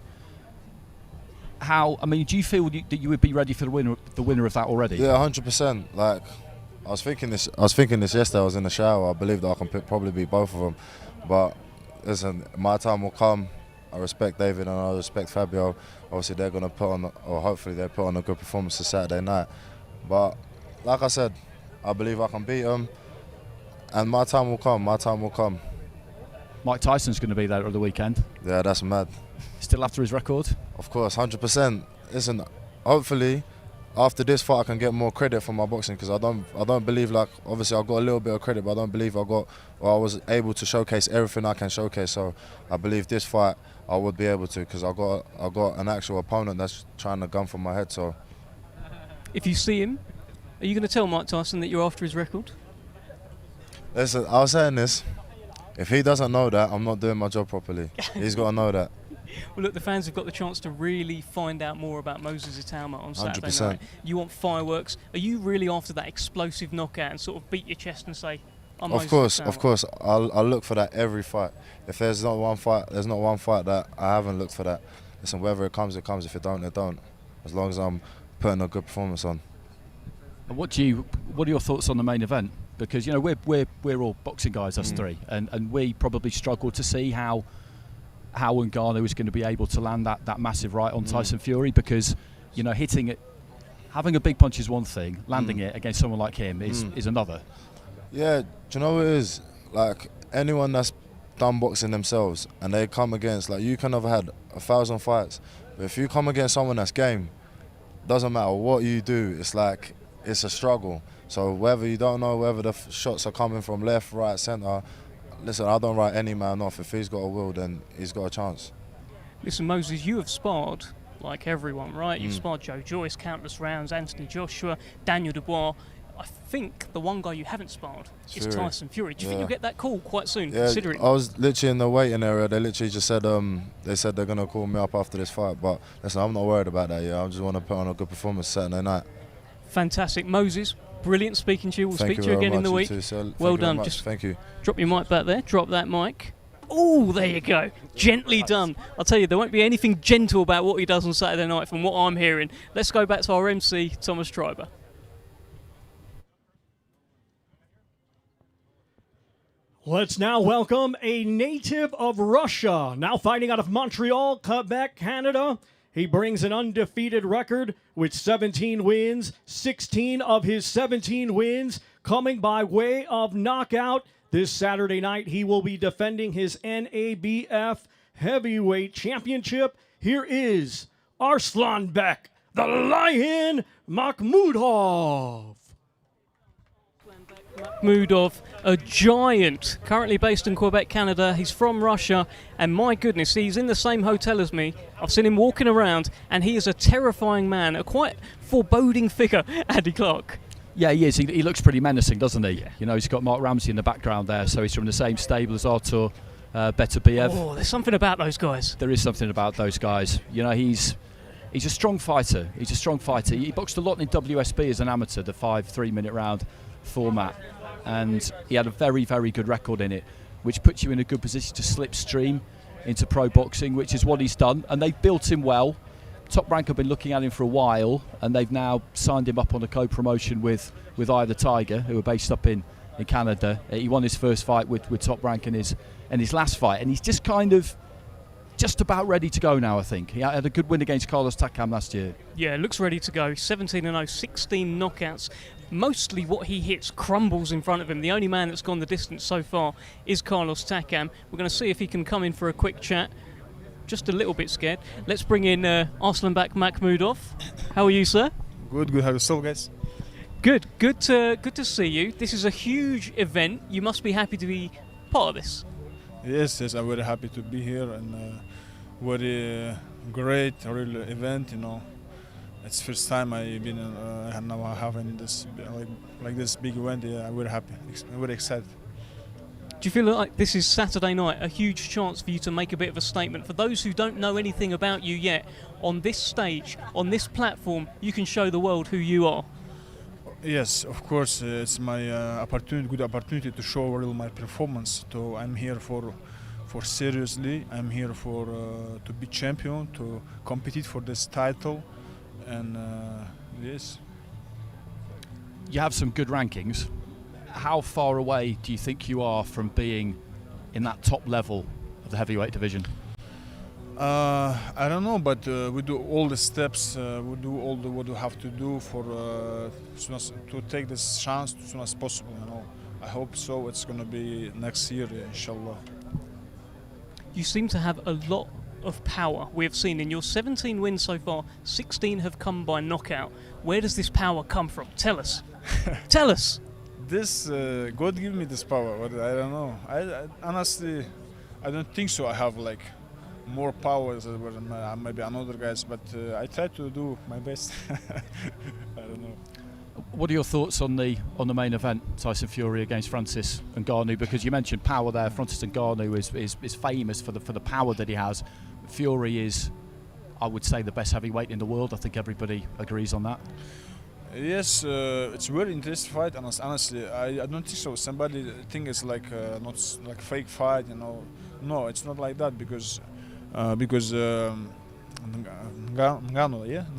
I mean, do you feel that you would be ready for the winner of that already? Yeah, 100%. Like, I was thinking this yesterday. I was in the shower. I believe that I can probably beat both of them. But listen, my time will come. I respect David and I respect Fabio. Obviously, they're going to put on, or hopefully they put on a good performance this Saturday night. But like I said, I believe I can beat them, and my time will come. My time will come. Mike Tyson's going to be there at the weekend. Yeah, that's mad. Still after his record? Of course, 100%. Listen, hopefully, after this fight, I can get more credit for my boxing because I don't believe, like, obviously I got a little bit of credit, but I don't believe I was able to showcase everything I can showcase. So I believe this fight I would be able to because I got an actual opponent that's trying to gun for my head. So if you see him, are you going to tell Mike Tyson that you're after his record? Listen, I was saying this. If he doesn't know that, I'm not doing my job properly. He's got to know that. Well, look, the fans have got the chance to really find out more about Moses Itauma on Saturday 100%. night. You want fireworks. Are you really after that explosive knockout and sort of beat your chest and say, I'm Moses Itauma? Of course. I'll look for that every fight. If there's not one fight that I haven't looked for that. Listen, whether it comes, it comes. If it don't, it don't. As long as I'm putting a good performance on. And what are your thoughts on the main event? Because, you know, we're all boxing guys, us three, and we probably struggle to see how Ngannou is going to be able to land that massive right on Tyson Fury, because, you know, hitting it, having a big punch is one thing, landing it against someone like him is another. Yeah, do you know what it is? Like, anyone that's done boxing themselves and they come against, like, you can have had 1,000 fights, but if you come against someone that's game, doesn't matter what you do, it's like, it's a struggle. So whether you don't know whether the shots are coming from left, right, centre, listen, I don't write any man off. If he's got a will, then he's got a chance. Listen, Moses, you have sparred like everyone, right? You've sparred Joe Joyce countless rounds, Anthony Joshua, Daniel Dubois. I think the one guy you haven't sparred is Tyson Fury. Do you think you'll get that call quite soon? Yeah, considering I was literally in the waiting area. They literally just said they said they're gonna call me up after this fight. But listen, I'm not worried about that. Yeah, I just want to put on a good performance Saturday night. Fantastic. Moses, brilliant speaking to you. We'll Thank speak to you again in the week. Well done. Just thank you. drop your mic back there. Drop that mic. Oh, there you go. Gently done. I'll tell you, there won't be anything gentle about what he does on Saturday night from what I'm hearing. Let's go back to our MC, Thomas Schreiber. Let's now welcome a native of Russia, now fighting out of Montreal, Quebec, Canada. He brings an undefeated record with 17 wins, 16 of his 17 wins coming by way of knockout. This Saturday night, he will be defending his NABF Heavyweight Championship. Here is Arslanbek, the Lion Makhmudov. Makhmudov, a giant, currently based in Quebec, Canada. He's from Russia, and my goodness, he's in the same hotel as me. I've seen him walking around, and he is a terrifying man, a quite foreboding figure, Andy Clark. Yeah, he is. He looks pretty menacing, doesn't he? Yeah. You know, he's got Mark Ramsey in the background there, so he's from the same stable as Artur Beterbiev. Oh, there's something about those guys. There is something about those guys. You know, he's a strong fighter. He's a strong fighter. He boxed a lot in WSB as an amateur, the 5 3-minute round format, and he had a very, very good record in it, which puts you in a good position to slipstream into pro boxing, which is what he's done, and they've built him well. Top Rank have been looking at him for a while, and they've now signed him up on a co-promotion with Eye of the Tiger, who are based up in Canada. He won his first fight with Top Rank in his last fight, and he's just about ready to go now, I think. He had a good win against Carlos Takam last year. Yeah, looks ready to go. 17-0, 16 knockouts. Mostly what he hits crumbles in front of him. The only man that's gone the distance so far is Carlos Takam. We're going to see if he can come in for a quick chat. Just a little bit scared. Let's bring in Arslanbek Makhmudov. How are you, sir? Good. How are you, guys? Good to see you. This is a huge event. You must be happy to be part of this. Yes, I'm very happy to be here, and very great, real event. You know, it's first time I've been now having this like this big event. Yeah, I'm very happy. I'm very excited. Do you feel like this is Saturday night, a huge chance for you to make a bit of a statement? For those who don't know anything about you yet, on this stage, on this platform, you can show the world who you are. Yes, of course, it's my good opportunity to show real my performance. So I'm here for seriously. I'm here for to be champion, to compete for this title, and yes. You have some good rankings. How far away do you think you are from being in that top level of the heavyweight division? I don't know, but we do all the steps. We do all what we have to do for to take this chance as soon as possible. You know, I hope so. It's gonna be next year, inshallah. You seem to have a lot of power. We have seen in your 17 wins so far, 16 have come by knockout. Where does this power come from? Tell us. Tell us. This God give me this power, but I don't know. I honestly, I don't think so. I have like more power than maybe another guys, but I try to do my best. I don't know. What are your thoughts on the main event, Tyson Fury against Francis Ngannou? Because you mentioned power there. Francis Ngannou is famous for the power that he has. Fury is, I would say, the best heavyweight in the world. I think everybody agrees on that. Yes, it's a very interesting fight. Honestly, I don't think so. Somebody think it's like not like fake fight, you know. No, it's not like that because Ngannou,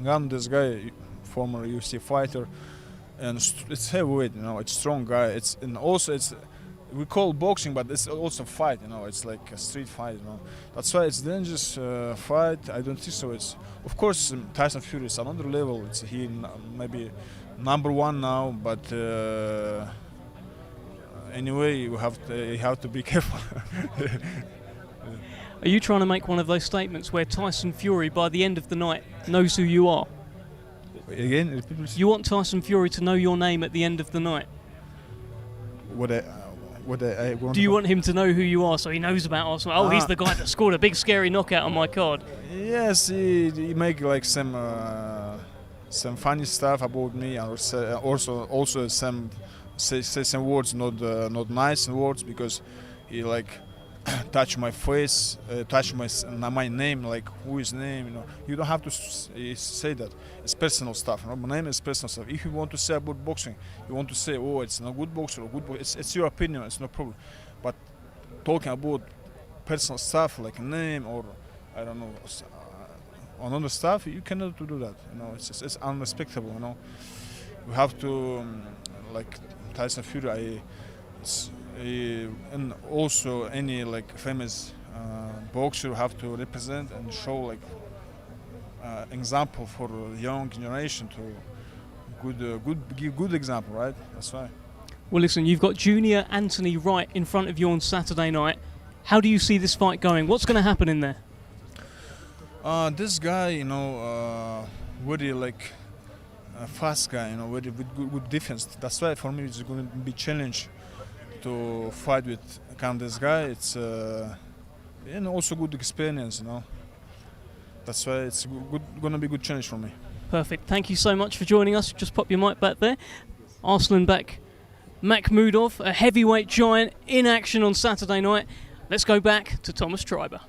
Ngannou, this guy, former UFC fighter, and it's heavyweight, you know. It's strong guy. We call boxing, but it's also fight, you know. It's like a street fight, you know. That's why it's dangerous fight. I don't think so. It's of course Tyson Fury is another level. It's he maybe #1 now, but anyway, you have to be careful. Are you trying to make one of those statements where Tyson Fury, by the end of the night, knows who you are? Again, repeat, please. You want Tyson Fury to know your name at the end of the night? Do you want him to know who you are so he knows about Arsenal? Oh, he's the guy that scored a big scary knockout on my card. Yes, he make like some funny stuff about me, and also some say some words not nice words, because he like touch my face, touch my name, like who is name, you know. You don't have to say that. It's personal stuff. You know? My name is personal stuff. If you want to say about boxing, you want to say, oh, it's not good boxer or good boxer. It's your opinion. It's no problem. But talking about personal stuff like a name or I don't know, on other stuff, you cannot do that. You know, it's unrespectable. You know, we have to like Tyson Fury. And also any like famous boxer have to represent and show like example for the young generation to give good example, right? That's why. Well, listen, you've got Junior Anthony Wright in front of you on Saturday night. How do you see this fight going? What's going to happen in there? This guy, you know, very like a fast guy, you know, with good defense. That's why for me it's going to be challenge to fight with this guy. It's and also good experience, you know. That's why it's going to be a good challenge for me. Perfect. Thank you so much for joining us. Just pop your mic back there. Arslanbek Makhmudov, a heavyweight giant in action on Saturday night. Let's go back to Thomas Treiber.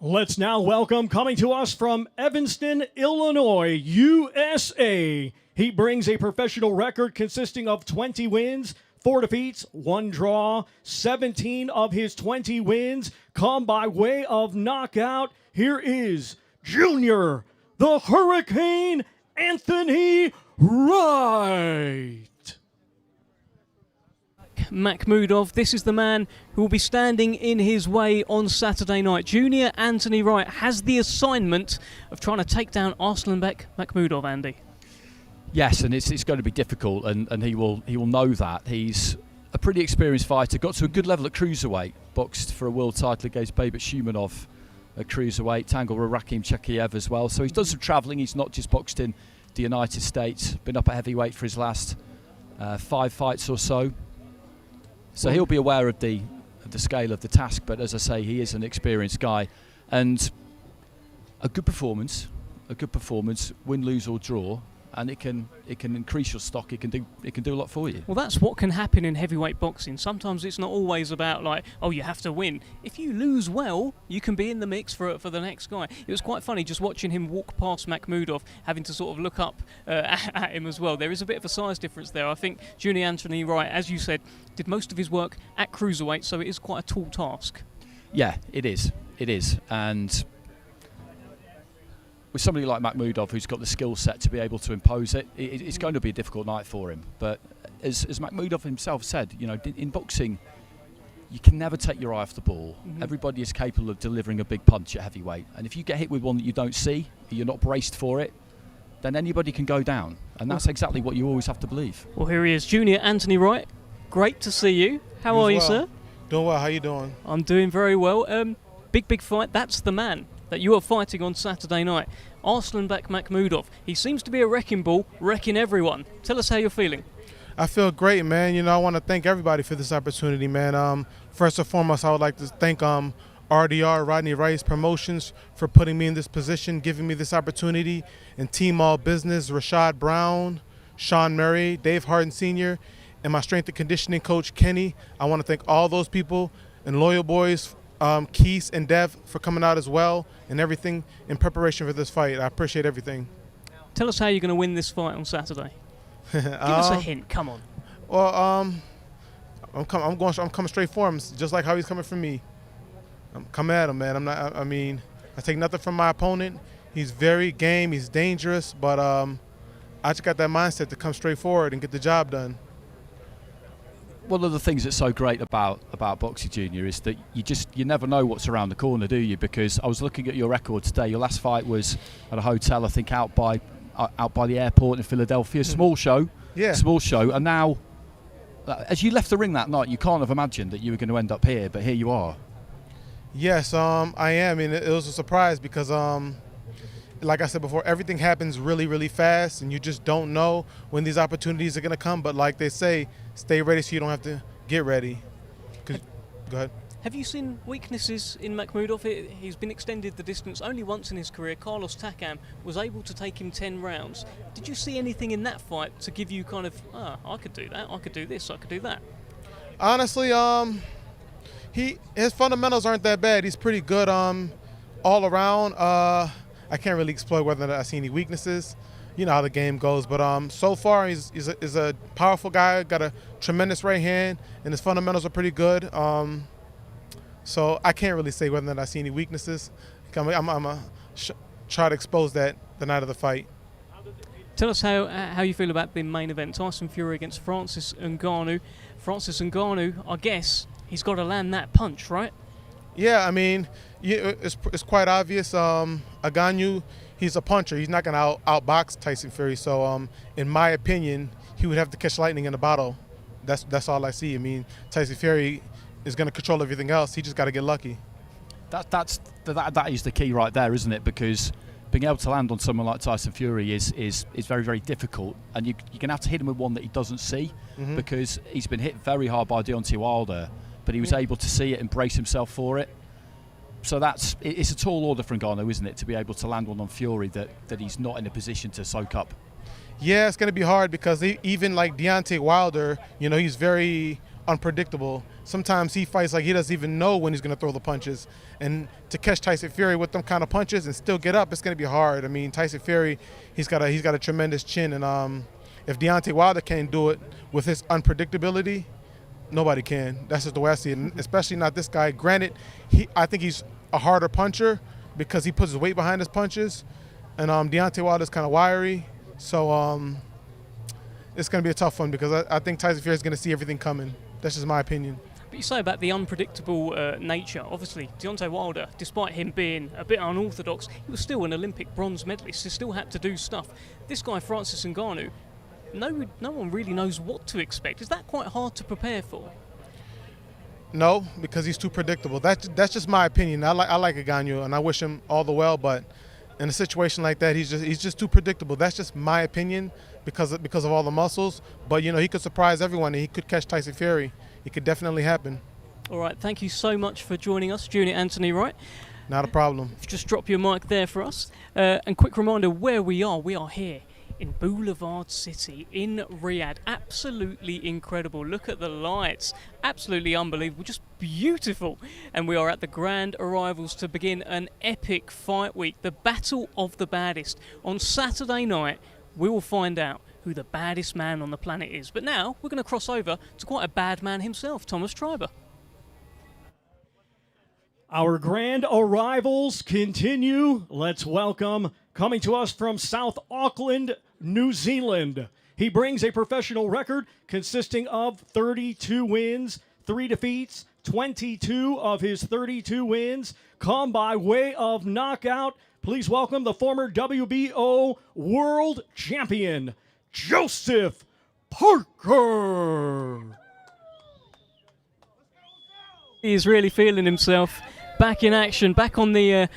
Let's now welcome, coming to us from Evanston, Illinois, USA. He brings a professional record consisting of 20 wins, 4 defeats, 1 draw. 17 of his 20 wins come by way of knockout. Here is Junior, the Hurricane, Anthony Wright. Makhmudov, this is the man who will be standing in his way on Saturday night. Junior Anthony Wright has the assignment of trying to take down Arslanbek Makhmudov, Andy. Yes, and it's going to be difficult, and he will know that. He's a pretty experienced fighter, got to a good level at cruiserweight, boxed for a world title against Babet Shumanov at cruiserweight, tangled with Rakhim Chekiev as well. So he's done some travelling. He's not just boxed in the United States, been up at heavyweight for his last 5 fights or so. So he'll be aware of the scale of the task, but as I say, he is an experienced guy, and a good performance, win, lose or draw, and it can increase your stock. It can do a lot for you. Well, that's what can happen in heavyweight boxing. Sometimes it's not always about like, oh, you have to win. If you lose well, you can be in the mix for the next guy. It was quite funny just watching him walk past Makhmudov, having to sort of look up at him as well. There is a bit of a size difference there. I think Junior Anthony Wright, as you said, did most of his work at cruiserweight, so it is quite a tall task. Yeah, it is, and with somebody like Makhmudov, who's got the skill set to be able to impose it, it's going to be a difficult night for him. But as Makhmudov himself said, you know, in boxing, you can never take your eye off the ball. Mm-hmm. Everybody is capable of delivering a big punch at heavyweight, and if you get hit with one that you don't see, you're not braced for it, then anybody can go down, and that's exactly what you always have to believe. Well, here he is, Junior Anthony Wright. Great to see you. How are you, sir? Doing well. How you doing? I'm doing very well. Big fight. That's the man that you are fighting on Saturday night. Arslanbek Makhmudov. He seems to be a wrecking ball, wrecking everyone. Tell us how you're feeling. I feel great, man. You know, I want to thank everybody for this opportunity, man. First and foremost, I would like to thank RDR, Rodney Rice Promotions, for putting me in this position, giving me this opportunity, and Team All Business, Rashad Brown, Sean Murray, Dave Harden Sr., and my strength and conditioning coach, Kenny. I want to thank all those people and Loyal Boys, Keith and Dev, for coming out as well, and everything in preparation for this fight. I appreciate everything. Tell us how you're going to win this fight on Saturday. Give us a hint. Come on. Well, I'm coming straight for him, just like how he's coming for me. I'm coming at him, man. I take nothing from my opponent. He's very game. He's dangerous, but I just got that mindset to come straight forward and get the job done. One of the things that's so great about boxing, Junior, is that you never know what's around the corner, do you? Because I was looking at your record today. Your last fight was at a hotel, I think, out by the airport in Philadelphia. Small show, small show. And now, as you left the ring that night, you can't have imagined that you were going to end up here, but here you are. Yes, I am. And it was a surprise because, like I said before, everything happens really, really fast, and you just don't know when these opportunities are going to come. But like they say, stay ready so you don't have to get ready. Go ahead. Have you seen weaknesses in Makhmudov? He's been extended the distance only once in his career. Carlos Takam was able to take him 10 rounds. Did you see anything in that fight to give you kind of, I could do that, I could do this, I could do that? Honestly, his fundamentals aren't that bad. He's pretty good all around. I can't really explore whether or not I see any weaknesses. You know how the game goes, but so far he's a powerful guy, got a tremendous right hand, and his fundamentals are pretty good. So I can't really say whether or not I see any weaknesses. I'm gonna try to expose that the night of the fight. Tell us how you feel about the main event, Tyson Fury against Francis Ngannou. Francis Ngannou, I guess he's got to land that punch, right? Yeah, I mean, it's quite obvious. Ngannou, he's a puncher. He's not going to outbox Tyson Fury. So, in my opinion, he would have to catch lightning in a bottle. That's all I see. I mean, Tyson Fury is going to control everything else. He just got to get lucky. That is the key right there, isn't it? Because being able to land on someone like Tyson Fury is very, very difficult, and you're going to have to hit him with one that he doesn't see, because he's been hit very hard by Deontay Wilder, but he was able to see it and brace himself for it. So it's a tall order for Ngannou, isn't it, to be able to land one on Fury that he's not in a position to soak up. Yeah, it's going to be hard because even like Deontay Wilder, he's very unpredictable. Sometimes he fights like he doesn't even know when he's going to throw the punches. And to catch Tyson Fury with them kind of punches and still get up, it's going to be hard. I mean, Tyson Fury, he's got a tremendous chin, and if Deontay Wilder can't do it with his unpredictability, nobody can. That's just the way I see it, and especially not this guy. Granted, I think he's a harder puncher because he puts his weight behind his punches, and Deontay Wilder's kind of wiry, so it's going to be a tough one because I think Tyson Fury is going to see everything coming. That's just my opinion. But you say about the unpredictable nature. Obviously, Deontay Wilder, despite him being a bit unorthodox, he was still an Olympic bronze medalist. He still had to do stuff. This guy, Francis Ngannou, no one really knows what to expect. Is that quite hard to prepare for? No, because he's too predictable. That's just my opinion. I like Ngannou, and I wish him all the well. But in a situation like that, he's just too predictable. That's just my opinion because of all the muscles. But he could surprise everyone, and he could catch Tyson Fury. It could definitely happen. All right, thank you so much for joining us, Junior Anthony Wright. Not a problem. Just drop your mic there for us. And quick reminder where we are. We are here in Boulevard City in Riyadh. Absolutely incredible. Look at the lights. Absolutely unbelievable. Just beautiful. And we are at the grand arrivals to begin an epic fight week. The Battle of the Baddest. On Saturday night, we will find out who the baddest man on the planet is. But now we're going to cross over to quite a bad man himself, Thomas Treiber. Our grand arrivals continue. Let's welcome, coming to us from South Auckland, New Zealand. He brings a professional record consisting of 32 wins, 3 defeats. 22 of his 32 wins come by way of knockout. Please welcome the former WBO world champion, Joseph Parker. He is really feeling himself. Back in action, back on a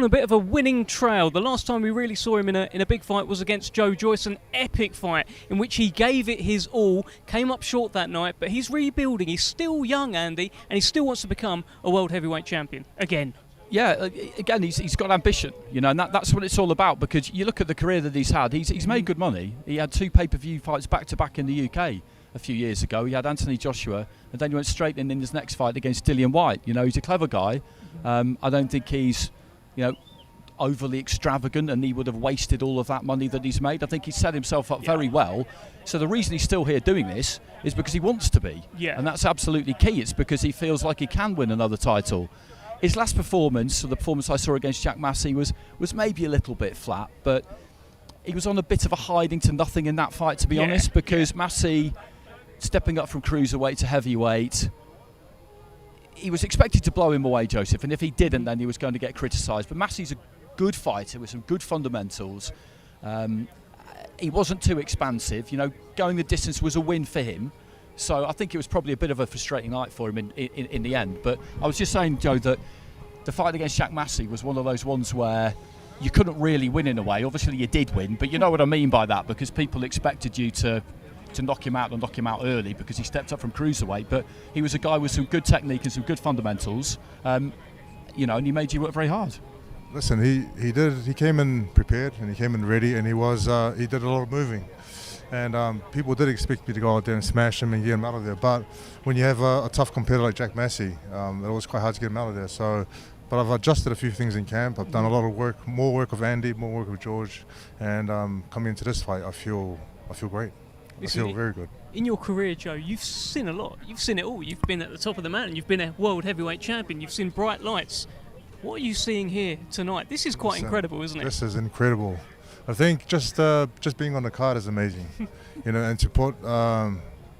bit of a winning trail. The last time we really saw him in a big fight was against Joe Joyce, an epic fight in which he gave it his all, came up short that night, but he's rebuilding. He's still young, Andy, and he still wants to become a world heavyweight champion again. Yeah, again, he's got ambition, and that's what it's all about, because you look at the career that he's had. He's made good money. He had 2 pay-per-view fights back-to-back in the UK a few years ago. He had Anthony Joshua, and then he went straight in his next fight against Dillian Whyte. He's a clever guy. I don't think he's, overly extravagant, and he would have wasted all of that money that he's made. I think he's set himself up very well. So the reason he's still here doing this is because he wants to be. Yeah. And that's absolutely key. It's because he feels like he can win another title. His last performance, so the performance I saw against Jack Massey, was maybe a little bit flat, but he was on a bit of a hiding to nothing in that fight, to be honest, because Massey, stepping up from cruiserweight to heavyweight, he was expected to blow him away, Joseph, and if he didn't, then he was going to get criticised. But Massey's a good fighter with some good fundamentals. He wasn't too expansive. Going the distance was a win for him. So I think it was probably a bit of a frustrating night for him in the end. But I was just saying, Joe, that the fight against Jack Massey was one of those ones where you couldn't really win in a way. Obviously, you did win, but you know what I mean by that, because people expected you to knock him out and knock him out early because he stepped up from cruiserweight. But he was a guy with some good technique and some good fundamentals, and he made you work very hard. Listen, he came in prepared and he came in ready, and he did a lot of moving. And people did expect me to go out there and smash him and get him out of there. But when you have a tough competitor like Jack Massey, it was quite hard to get him out of there. So, but I've adjusted a few things in camp. I've done a lot of work, more work with Andy, more work with George. And coming into this fight, I feel great. I feel very good. In your career, Joe, you've seen a lot. You've seen it all. You've been at the top of the mountain. You've been a world heavyweight champion. You've seen bright lights. What are you seeing here tonight? This is quite incredible, isn't it? This is incredible. I think just being on the card is amazing, and to put,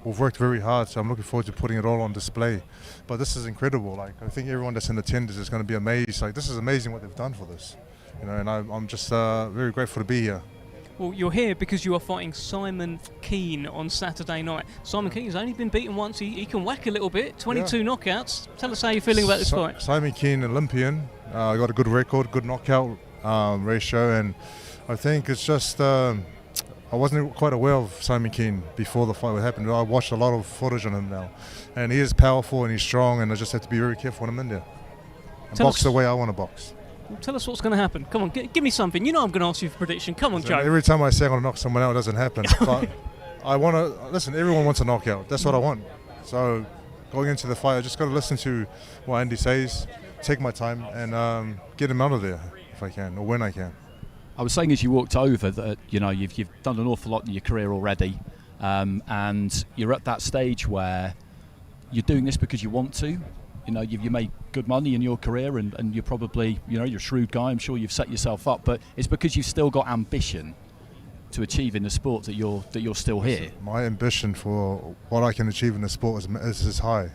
we've worked very hard, so I'm looking forward to putting it all on display. But this is incredible. Like, I think everyone that's in attendance is going to be amazed. Like, this is amazing what they've done for this, and I'm just very grateful to be here. Well, you're here because you are fighting Simon Kean on Saturday night. Simon Kean has only been beaten once. He can whack a little bit. 22 knockouts. Tell us how you're feeling about this fight. Simon Kean, Olympian, got a good record, good knockout ratio, and I think it's just I wasn't quite aware of Simon Kean before the fight happened. I watched a lot of footage on him now, and he is powerful and he's strong, and I just have to be very careful when I'm in there. And box the way I want to box. Well, tell us what's going to happen. Come on, give me something. You know I'm going to ask you for prediction. Come on, Joe. Every time I say I'm going to knock someone out, it doesn't happen. But I want to listen. Everyone wants a knockout. That's what I want. So going into the fight, I just got to listen to what Andy says, take my time, and get him out of there if I can, or when I can. I was saying as you walked over that you've done an awful lot in your career already, and you're at that stage where you're doing this because you want to. You've made good money in your career, and you're probably you're a shrewd guy. I'm sure you've set yourself up, but it's because you've still got ambition to achieve in the sport that you're still here. My ambition for what I can achieve in the sport is high.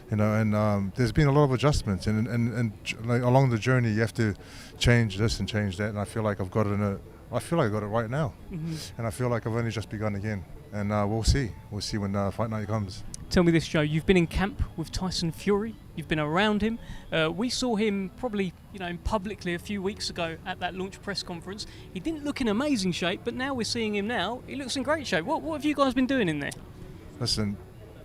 And there's been a lot of adjustments, and like, along the journey you have to change this and change that, and I feel like I've got it I feel like I got it right now, and I feel like I've only just begun again, and we'll see when fight night comes. Tell me this, Joe, you've been in camp with Tyson Fury, you've been around him. We saw him probably publicly a few weeks ago at that launch press conference. He didn't look in amazing shape, but now we're seeing him now, he looks in great shape. What have you guys been doing in there? Listen,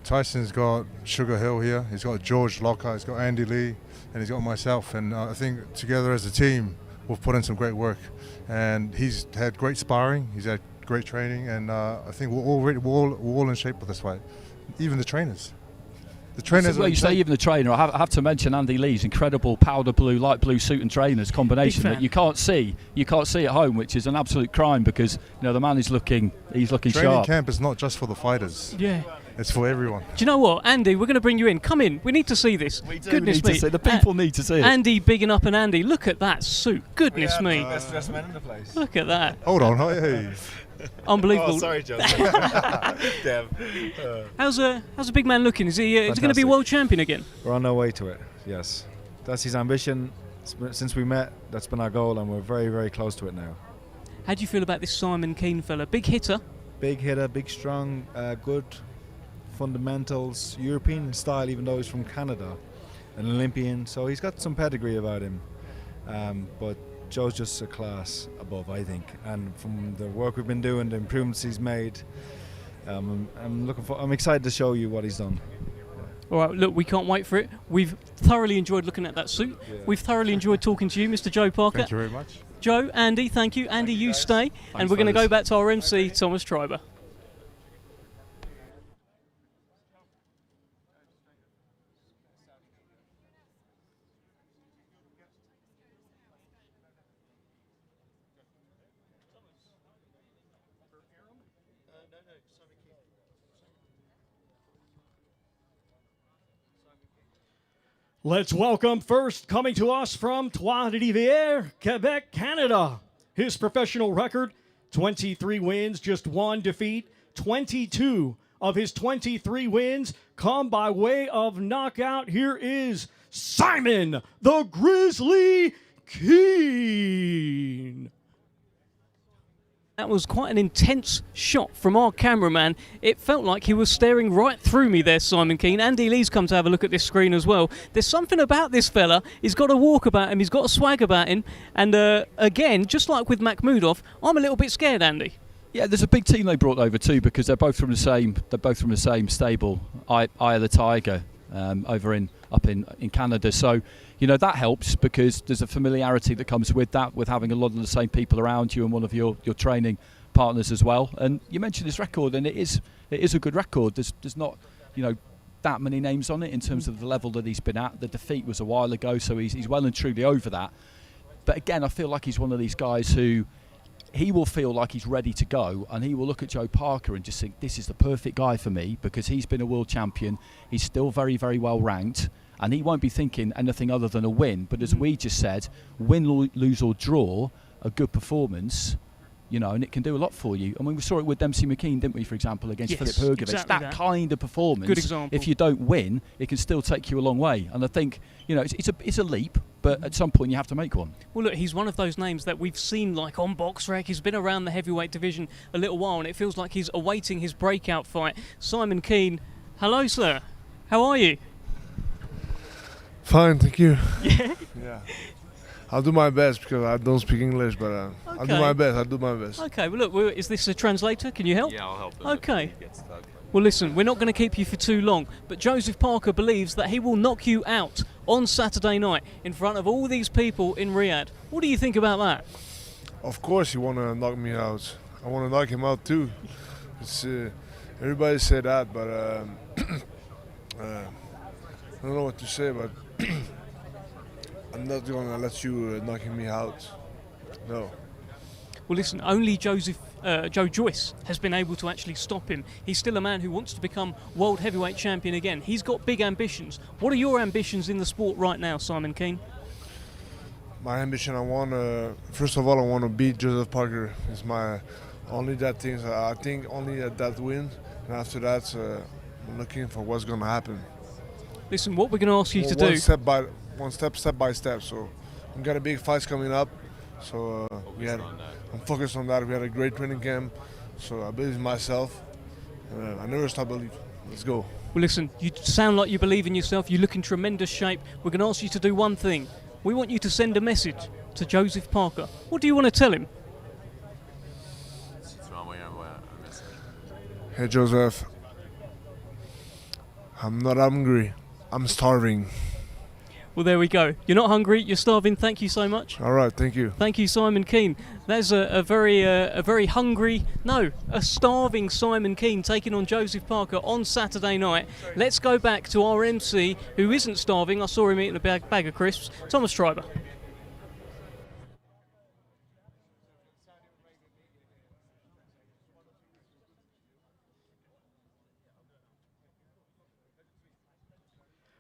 Tyson's got Sugar Hill here, he's got George Lockhart, he's got Andy Lee, and he's got myself, and I think together as a team we've put in some great work, and he's had great sparring, he's had great training, and I think we're all in shape with this fight. Even the trainers. Well, you say even the trainer. I have to mention Andy Lee's incredible powder blue, light blue suit and trainers combination that you can't see at home, which is an absolute crime because the man is looking sharp. Training camp is not just for the fighters. Yeah. It's for everyone. Do you know what, Andy? We're going to bring you in. Come in. We need to see this. We do. Goodness we need me. To see. The people need to see it. Andy bigging up an Andy. Look at that suit. Goodness me. Best dressed man in the place. Look at that. Hold on. Hey. Unbelievable. Oh, sorry, Joe. Dev. How's a big man looking? Is he going to be world champion again? We're on our way to it. Yes, that's his ambition. Since we met, that's been our goal, and we're very, very close to it now. How do you feel about this Simon Kean fella? Big hitter. Big hitter, big strong, good fundamentals, European style, even though he's from Canada, an Olympian, so he's got some pedigree about him. But Joe's just a class above, I think, and from the work we've been doing, the improvements he's made, I'm excited to show you what he's done. All right, look, we can't wait for it. We've thoroughly enjoyed looking at that suit. Yeah. We've thoroughly enjoyed talking to you, Mr. Joe Parker. Thank you very much. Joe, Andy, thank you. Andy, you stay, and we're going to go back to our MC, Thomas Triber. Let's welcome first, coming to us from Trois-Rivières, Quebec, Canada. His professional record, 23 wins, just one defeat. 22 of his 23 wins come by way of knockout. Here is Simon the Grizzly Kean. That was quite an intense shot from our cameraman. It felt like he was staring right through me there, Simon Kean. Andy Lee's come to have a look at this screen as well. There's something about this fella. He's got a walk about him. He's got a swag about him. And again, just like with Makhmudov, I'm a little bit scared, Andy. Yeah, there's a big team they brought over too because they're both from the same stable, Eye of the Tiger, up in Canada. So that helps because there's a familiarity that comes with that, with having a lot of the same people around you and one of your training partners as well. And you mentioned his record, and it is a good record. There's not, that many names on it in terms of the level that he's been at. The defeat was a while ago, so he's well and truly over that. But again, I feel like he's one of these guys who he will feel like he's ready to go, and he will look at Joe Parker and just think, this is the perfect guy for me, because he's been a world champion. He's still very, very well ranked, and he won't be thinking anything other than a win. But as we just said, win, lose or draw, a good performance, and it can do a lot for you. I mean, we saw it with Dempsey McKean, didn't we, for example, against Filip Hrgovic. Exactly that kind of performance, good example. If you don't win, it can still take you a long way. And I think, it's a leap, but at some point you have to make one. Well, look, he's one of those names that we've seen like on BoxRec. He's been around the heavyweight division a little while, and it feels like he's awaiting his breakout fight. Simon Kean, hello, sir. How are you? Fine, thank you. Yeah? Yeah. I'll do my best because I don't speak English, but I'll do my best. Okay, well, look, is this a translator? Can you help? Yeah, I'll help. Okay. Well, listen, we're not going to keep you for too long, but Joseph Parker believes that he will knock you out on Saturday night in front of all these people in Riyadh. What do you think about that? Of course, you want to knock me out. I want to knock him out too. It's, everybody said that, but I don't know what to say, but I'm not going to let you knocking me out. No. Well, listen, only Joe Joyce has been able to actually stop him. He's still a man who wants to become world heavyweight champion again. He's got big ambitions. What are your ambitions in the sport right now, Simon Kean? My ambition, first of all, I want to beat Joseph Parker. It's my only that thing. I think only that win, and after that, I'm looking for what's going to happen. Listen, what we're going to ask you to do... Step by step. So we've got a big fights coming up. So I'm focused on that. We had a great training camp. So I believe in myself. I never stop believing. Let's go. Well, listen, you sound like you believe in yourself. You look in tremendous shape. We're going to ask you to do one thing. We want you to send a message to Joseph Parker. What do you want to tell him? Hey, Joseph. I'm not hungry. I'm starving. Well, there we go. You're not hungry, you're starving. Thank you so much. All right, thank you. Thank you, Simon Kean. There's a starving Simon Kean taking on Joseph Parker on Saturday night. Let's go back to our MC, who isn't starving. I saw him eating a bag of crisps. Thomas Schreiber.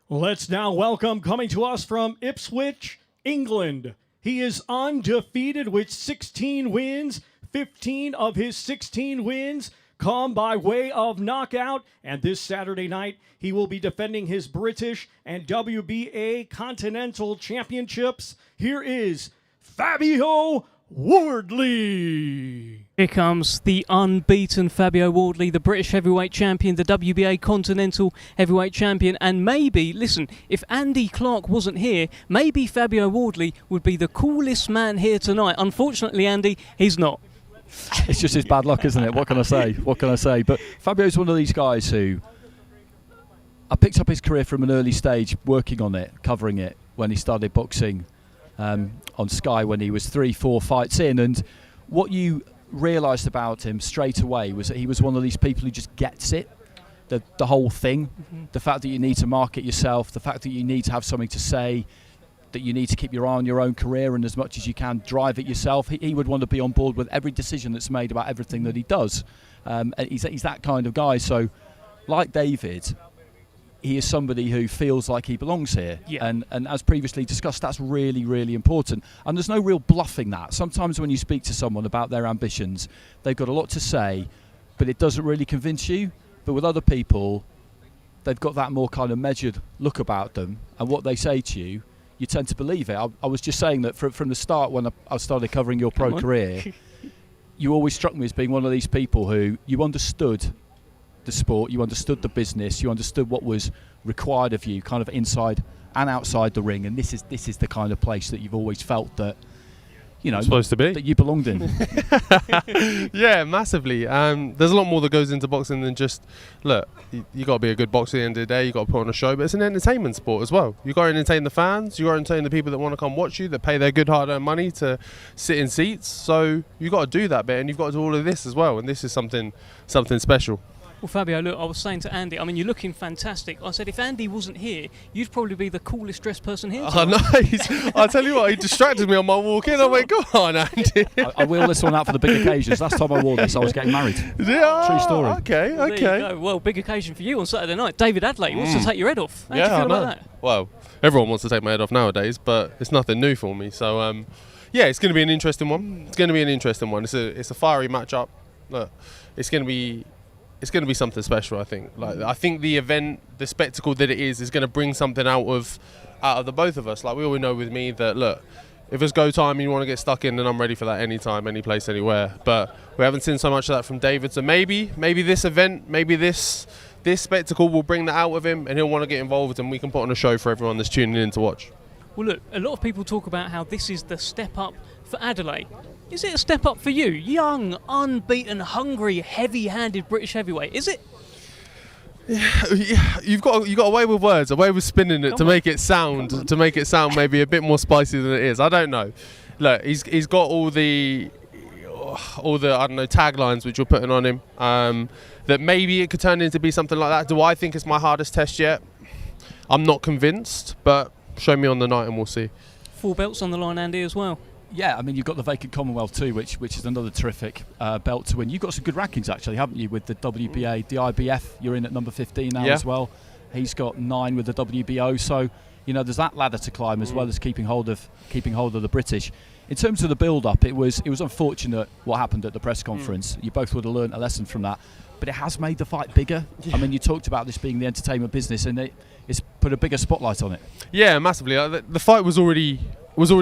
Let's now welcome, coming to us from Ipswich, England. He is undefeated with 16 wins. 15 of his 16 wins come by way of knockout. And this Saturday night, he will be defending his British and WBA Continental Championships. Here is Fabio Wardley. Here comes the unbeaten Fabio Wardley, the British heavyweight champion, the WBA Continental heavyweight champion, and maybe, listen, if Andy Clark wasn't here, maybe Fabio Wardley would be the coolest man here tonight. Unfortunately, Andy, he's not. It's just his bad luck, isn't it? What can I say? But Fabio's one of these guys who I picked up his career from an early stage, working on it, covering it, when he started boxing on Sky when he was 3-4 fights in. And what you realised about him straight away was that he was one of these people who just gets it, the whole thing. The fact that you need to market yourself, the fact that you need to have something to say, that you need to keep your eye on your own career and as much as you can drive it yourself. He would want to be on board with every decision that's made about everything that he does. And he's that kind of guy. So like David, he is somebody who feels like he belongs here. Yeah. And as previously discussed, that's really, really important. And there's no real bluffing that. Sometimes when you speak to someone about their ambitions, they've got a lot to say, but it doesn't really convince you. But with other people, they've got that more kind of measured look about them, and what they say to you, you tend to believe it. I was just saying that from the start when I started covering your pro career, you always struck me as being one of these people who you understood the sport, you understood the business, you understood what was required of you, kind of inside and outside the ring. And this is the kind of place that you've always felt that supposed to be that you belonged in. Yeah, massively. There's a lot more that goes into boxing than just look. You got to be a good boxer at the end of the day. You got to put on a show, but it's an entertainment sport as well. You got to entertain the fans. You got to entertain the people that want to come watch you, that pay their good hard-earned money to sit in seats. So you got to do that bit, and you've got to do all of this as well. And this is something special. Well, Fabio, look, I was saying to Andy, I mean, you're looking fantastic. I said, if Andy wasn't here, you'd probably be the coolest dressed person here. Oh, nice. I'll tell you what, he distracted me on my walk in. I went, go on, Andy. I wheel this one out for the big occasions. Last time I wore this, I was getting married. Yeah, true story. Okay. There you go. Well, big occasion for you on Saturday night. David Adeleye wants to take your head off. How do you feel about that? Well, everyone wants to take my head off nowadays, but it's nothing new for me. So, yeah, it's going to be an interesting one. It's a fiery matchup. Look, it's going to be something special, I think. I think the event, the spectacle that it is going to bring something out of the both of us. Like we always know with me that, look, if it's go time and you want to get stuck in, then I'm ready for that anytime, any place, anywhere. But we haven't seen so much of that from David. So maybe this event, maybe this spectacle will bring that out of him, and he'll want to get involved, and we can put on a show for everyone that's tuning in to watch. Well, look, a lot of people talk about how this is the step up for Adeleye. Is it a step up for you? Young, unbeaten, hungry, heavy-handed British heavyweight. Is it? Yeah, you've got a way with words, a way with spinning it to make it sound maybe a bit more spicy than it is. I don't know. Look, he's got all the I don't know, taglines which you're putting on him. That maybe it could turn into be something like that. Do I think it's my hardest test yet? I'm not convinced, but show me on the night and we'll see. 4 belts on the line, Andy, as well. Yeah, I mean, you've got the vacant Commonwealth too, which is another terrific belt to win. You've got some good rankings, actually, haven't you, with the WBA, the IBF. You're in at number 15 now as well. He's got 9 with the WBO. So, there's that ladder to climb as well as keeping hold of the British. In terms of the build-up, it was unfortunate what happened at the press conference. You both would have learned a lesson from that. But it has made the fight bigger. I mean, you talked about this being the entertainment business, and it's put a bigger spotlight on it. Yeah, massively. The fight was already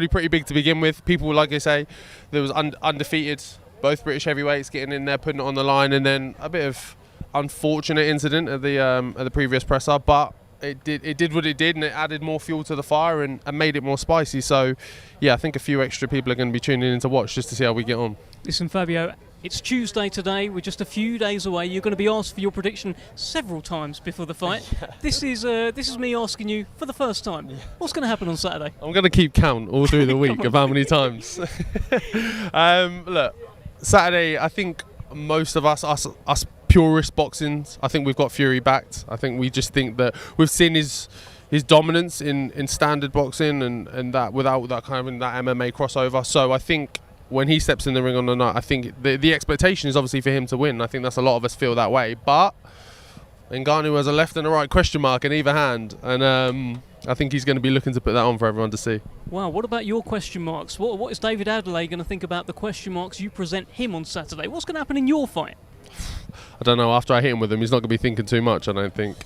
pretty big to begin with. People, like I say, there was undefeated, both British heavyweights getting in there, putting it on the line, and then a bit of unfortunate incident at the previous presser, but it did what it did, and it added more fuel to the fire and made it more spicy. So, yeah, I think a few extra people are going to be tuning in to watch just to see how we get on. Listen, Fabio, it's Tuesday today. We're just a few days away. You're going to be asked for your prediction several times before the fight. This is me asking you for the first time. What's going to happen on Saturday? I'm going to keep count all through the week of how many times. Look, Saturday, I think most of us purist boxing, I think we've got Fury backed. I think we just think that we've seen his dominance in standard boxing and that without that kind of that MMA crossover. So I think when he steps in the ring on the night, I think the expectation is obviously for him to win. I think that's a lot of us feel that way. But Ngannou has a left and a right question mark in either hand, and I think he's going to be looking to put that on for everyone to see. Wow, what about your question marks? What is David Adeleye going to think about the question marks you present him on Saturday? What's going to happen in your fight? I don't know. After I hit him with him, he's not going to be thinking too much, I don't think.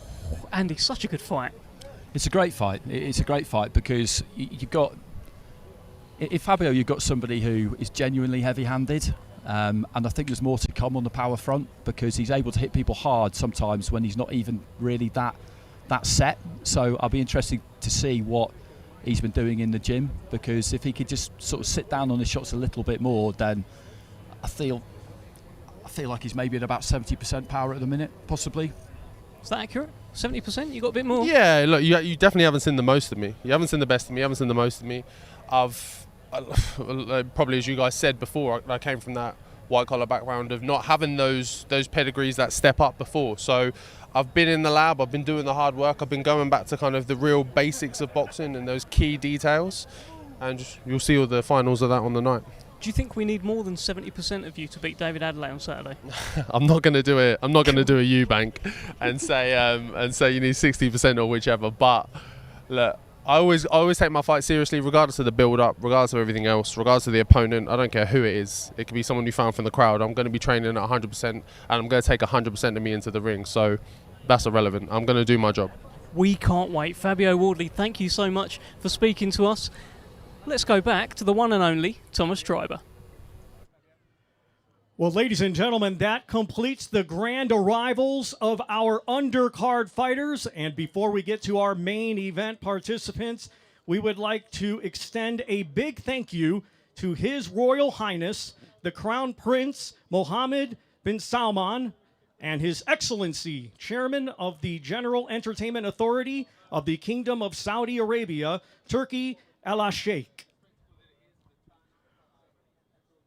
Andy, such a good fight. It's a great fight. It's a great fight because you've got... In Fabio, you've got somebody who is genuinely heavy-handed, and I think there's more to come on the power front because he's able to hit people hard sometimes when he's not even really that set. So I'll be interested to see what he's been doing in the gym, because if he could just sort of sit down on his shots a little bit more, then I feel like he's maybe at about 70% power at the minute, possibly. Is that accurate? 70%? You got a bit more? Yeah, look, you definitely haven't seen the most of me. You haven't seen the best of me. You haven't seen the most of me. Probably, as you guys said before, I came from that white-collar background of not having those pedigrees that step up before. So I've been in the lab, I've been doing the hard work, I've been going back to kind of the real basics of boxing and those key details, and you'll see all the finals of that on the night. Do you think we need more than 70% of you to beat David Adeleye on Saturday? I'm not going to do it. I'm not going to do a Eubank and say you need 60% or whichever. But look, I always take my fight seriously, regardless of the build-up, regardless of everything else, regardless of the opponent. I don't care who it is. It could be someone you found from the crowd. I'm going to be training at 100%, and I'm going to take 100% of me into the ring. So that's irrelevant. I'm going to do my job. We can't wait. Fabio Wardley, thank you so much for speaking to us. Let's go back to the one and only Thomas Treiber. Well, ladies and gentlemen, that completes the grand arrivals of our undercard fighters. And before we get to our main event participants, we would like to extend a big thank you to His Royal Highness, the Crown Prince Mohammed bin Salman, and His Excellency, Chairman of the General Entertainment Authority of the Kingdom of Saudi Arabia, Turkey, Al-Sheikh.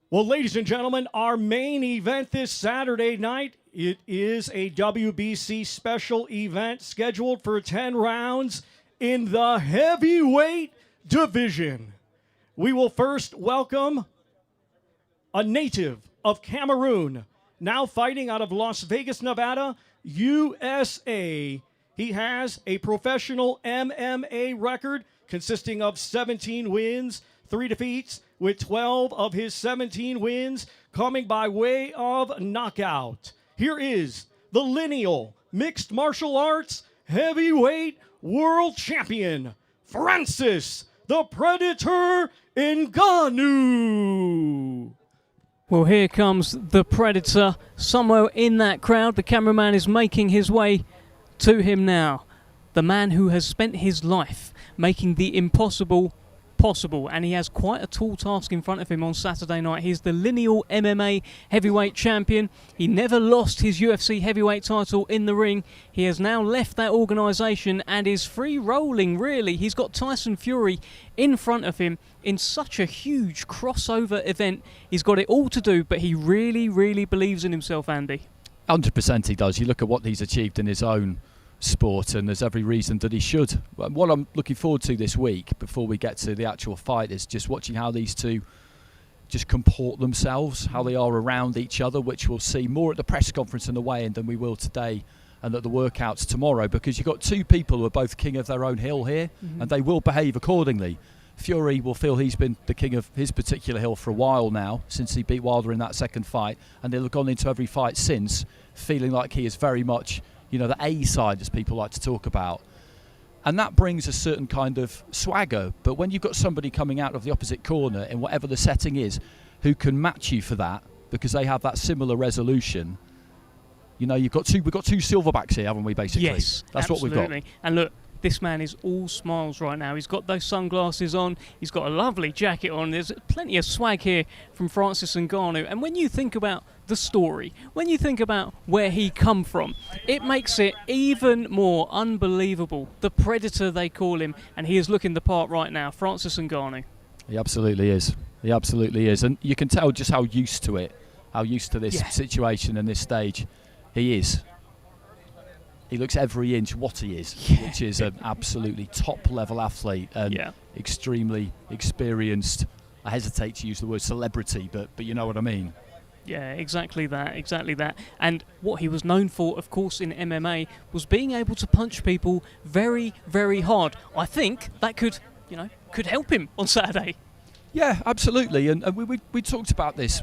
Well, ladies and gentlemen, our main event this Saturday night, it is a WBC special event scheduled for 10 rounds in the heavyweight division. We will first welcome a native of Cameroon, now fighting out of Las Vegas, Nevada, USA. He has a professional MMA record consisting of 17 wins, 3 defeats, with 12 of his 17 wins coming by way of knockout. Here is the lineal mixed martial arts heavyweight world champion, Francis the Predator Ngannou. Well, here comes the Predator. Somewhere in that crowd, the cameraman is making his way to him now. The man who has spent his life making the impossible possible, and he has quite a tall task in front of him on Saturday night. He's the lineal MMA heavyweight champion. He never lost his UFC heavyweight title in the ring. He has now left that organisation and is free rolling, really. He's got Tyson Fury in front of him in such a huge crossover event. He's got it all to do, but he really, really believes in himself, Andy. 100% he does. You look at what he's achieved in his own sport, and there's every reason that he should. What I'm looking forward to this week, before we get to the actual fight, is just watching how these two just comport themselves, how they are around each other, which we'll see more at the press conference and the weigh-in than we will today and at the workouts tomorrow, because you've got two people who are both king of their own hill here, and they will behave accordingly. Fury will feel he's been the king of his particular hill for a while now, since he beat Wilder in that second fight, and he'll have gone into every fight since feeling like he is very much, you know, the A side, as people like to talk about. And that brings a certain kind of swagger. But when you've got somebody coming out of the opposite corner in whatever the setting is, who can match you for that, because they have that similar resolution, you know, we've got two silverbacks here, haven't we, basically? Yes, that's absolutely. what we've got. And look, this man is all smiles right now. He's got those sunglasses on. He's got a lovely jacket on. There's plenty of swag here from Francis Ngannou. And when you think about the story, when you think about where he come from, it makes it even more unbelievable. The Predator, they call him, and he is looking the part right now. Francis Ngannou. He absolutely is. He absolutely is. And you can tell just how used to it, how used to this situation and this stage he is. He looks every inch what he is, which is an absolutely top-level athlete and extremely experienced. I hesitate to use the word celebrity, but you know what I mean. Yeah, exactly that. And what he was known for, of course, in MMA was being able to punch people very, very hard. I think that could help him on Saturday. Yeah, absolutely. And we talked about this,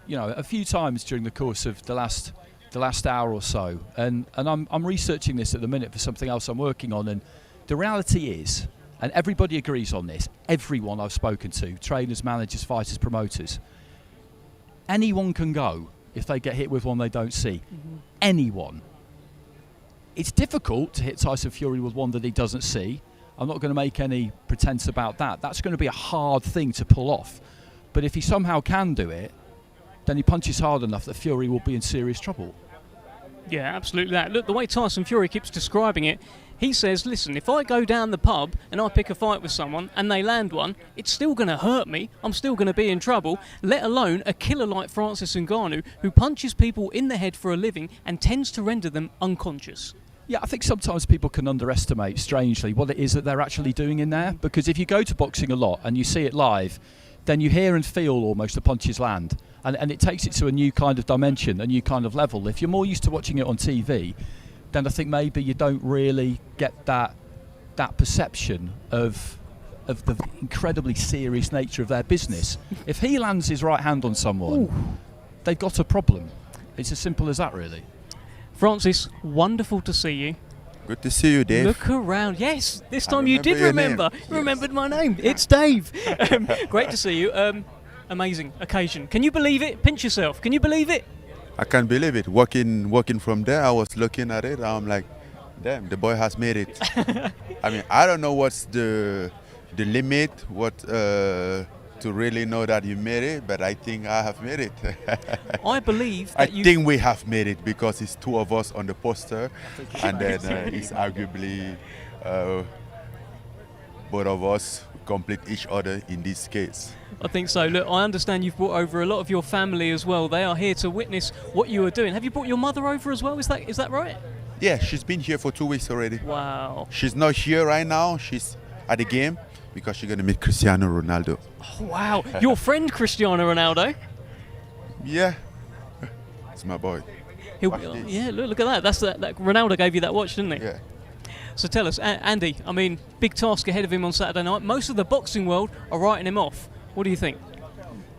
you know, a few times during the course of the last hour or so, and I'm researching this at the minute for something else I'm working on, and the reality is, and everybody agrees on this, everyone I've spoken to, trainers, managers, fighters, promoters, anyone can go if they get hit with one they don't see. Anyone. It's difficult to hit Tyson Fury with one that he doesn't see. I'm not going to make any pretense about that. That's going to be a hard thing to pull off. But if he somehow can do it, then he punches hard enough that Fury will be in serious trouble. Yeah, absolutely that. Look, the way Tyson Fury keeps describing it, he says, listen, if I go down the pub and I pick a fight with someone and they land one, it's still going to hurt me. I'm still going to be in trouble, let alone a killer like Francis Ngannou, who punches people in the head for a living and tends to render them unconscious. Yeah, I think sometimes people can underestimate, strangely, what it is that they're actually doing in there. Because if you go to boxing a lot and you see it live, then you hear and feel almost the punches land. And it takes it to a new kind of dimension, a new kind of level. If you're more used to watching it on TV, then I think maybe you don't really get that perception of the incredibly serious nature of their business. If he lands his right hand on someone, they've got a problem. It's as simple as that, really. Francis, wonderful to see you. Good to see you, Dave. Look around. Yes, this time you did remember. You remembered my name. It's Dave. Great to see you. Amazing occasion. Can you believe it? Pinch yourself. Can you believe it? I can't believe it. Walking from there, I was looking at it. I'm like, damn, the boy has made it. I mean, I don't know what's the limit, what to really know that you made it, but I think I have made it. I believe I that you. think we have made it because it's two of us on the poster, and then it's arguably both of us complete each other in this case. I think so. Look, I understand you've brought over a lot of your family as well. They are here to witness what you are doing. Have you brought your mother over as well? Is that right? Yeah, she's been here for 2 weeks already. Wow. She's not here right now. She's at the game because she's going to meet Cristiano Ronaldo. Oh, wow. Your friend Cristiano Ronaldo? Yeah. It's my boy. Yeah, look at that. That's that Ronaldo gave you that watch, didn't he? Yeah. So tell us, Andy, I mean, big task ahead of him on Saturday night. Most of the boxing world are writing him off. What do you think?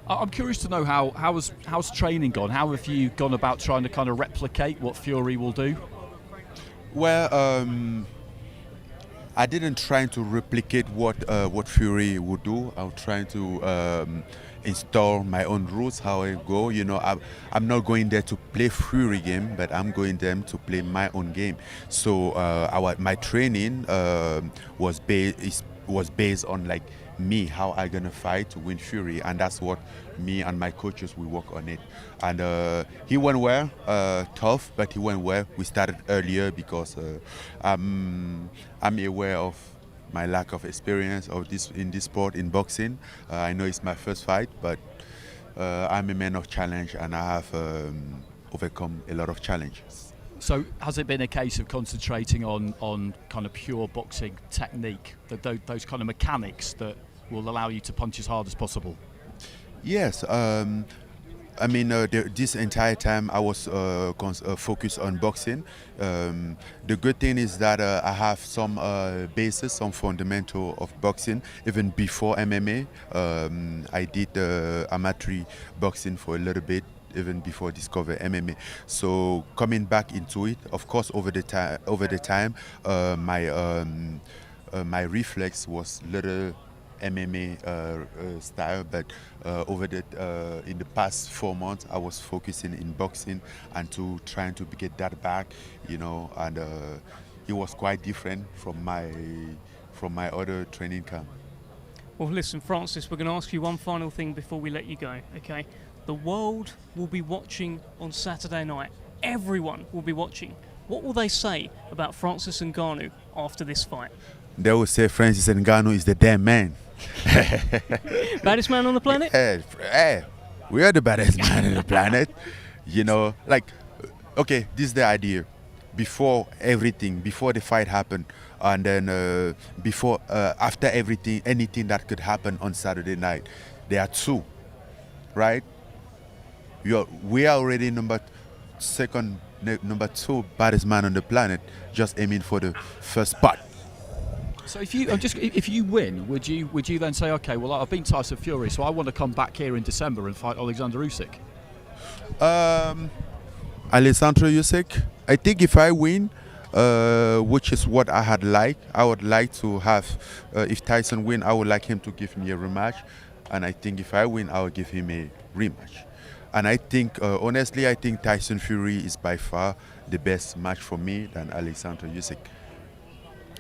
I'm curious to know how's training gone? How have you gone about trying to kind of replicate what Fury will do? Well, I didn't try to replicate what Fury would do. I was trying to install my own rules, how I go. You know, I'm not going there to play Fury game, but I'm going there to play my own game. So my training was based on like me, how I gonna fight to win Fury, and that's what me and my coaches we work on it. And he went well, tough, but he went well. We started earlier because I'm aware of my lack of experience in this sport, in boxing. I know it's my first fight, but I'm a man of challenge, and I have overcome a lot of challenges. So has it been a case of concentrating on kind of pure boxing technique, those kind of mechanics that will allow you to punch as hard as possible? Yes. I mean, this entire time I was focused on boxing. The good thing is that I have some basis, some fundamental of boxing. Even before MMA, I did amateur boxing for a little bit, even before discover MMA. So coming back into it, of course, over the time, my reflex was little MMA style, but in the past 4 months, I was focusing in boxing and trying to get that back, you know, and it was quite different from my other training camp. Well, listen, Francis, we're going to ask you one final thing before we let you go, okay? The world will be watching on Saturday night. Everyone will be watching. What will they say about Francis Ngannou after this fight? They will say Francis Ngannou is the damn man. Baddest man on the planet? Hey, we are the baddest man on the planet. You know, like, okay, this is the idea. Before everything, before the fight happened, and then after everything, anything that could happen on Saturday night, there are two, right? We are already number two baddest man on the planet, just aiming for the first spot. So if you win, would you then say, okay, well, I've beaten Tyson Fury, so I want to come back here in December and fight Alexander Usyk? Alexander Usyk, I think if I win, which is what I would like to have, if Tyson win, I would like him to give me a rematch, and I think if I win, I will give him a rematch. And I think, honestly, I think Tyson Fury is by far the best match for me than Alexander Usyk.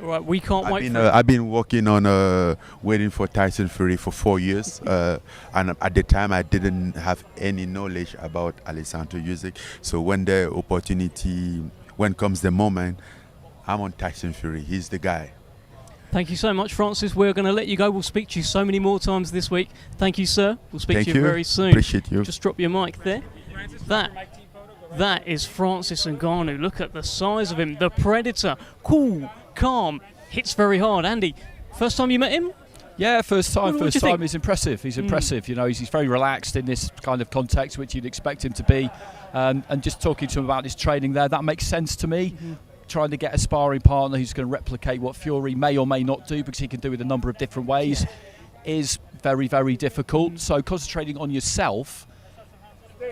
All right, we can't wait. I've been working on waiting for Tyson Fury for 4 years, and at the time I didn't have any knowledge about Alexander Usyk. So when comes the moment, I'm on Tyson Fury. He's the guy. Thank you so much, Francis. We're going to let you go. We'll speak to you so many more times this week. Thank you, sir. We'll speak to you very soon. Appreciate you. Just drop your mic there. That is Francis Ngannou. Look at the size of him. The Predator. Cool, calm, hits very hard. Andy, first time you met him? Yeah, first time. What First time. He's impressive. He's impressive. You know, he's very relaxed in this kind of context, which you'd expect him to be. And just talking to him about his training there, that makes sense to me. Trying to get a sparring partner who's going to replicate what Fury may or may not do, because he can do it a number of different ways, is very, very difficult. So concentrating on yourself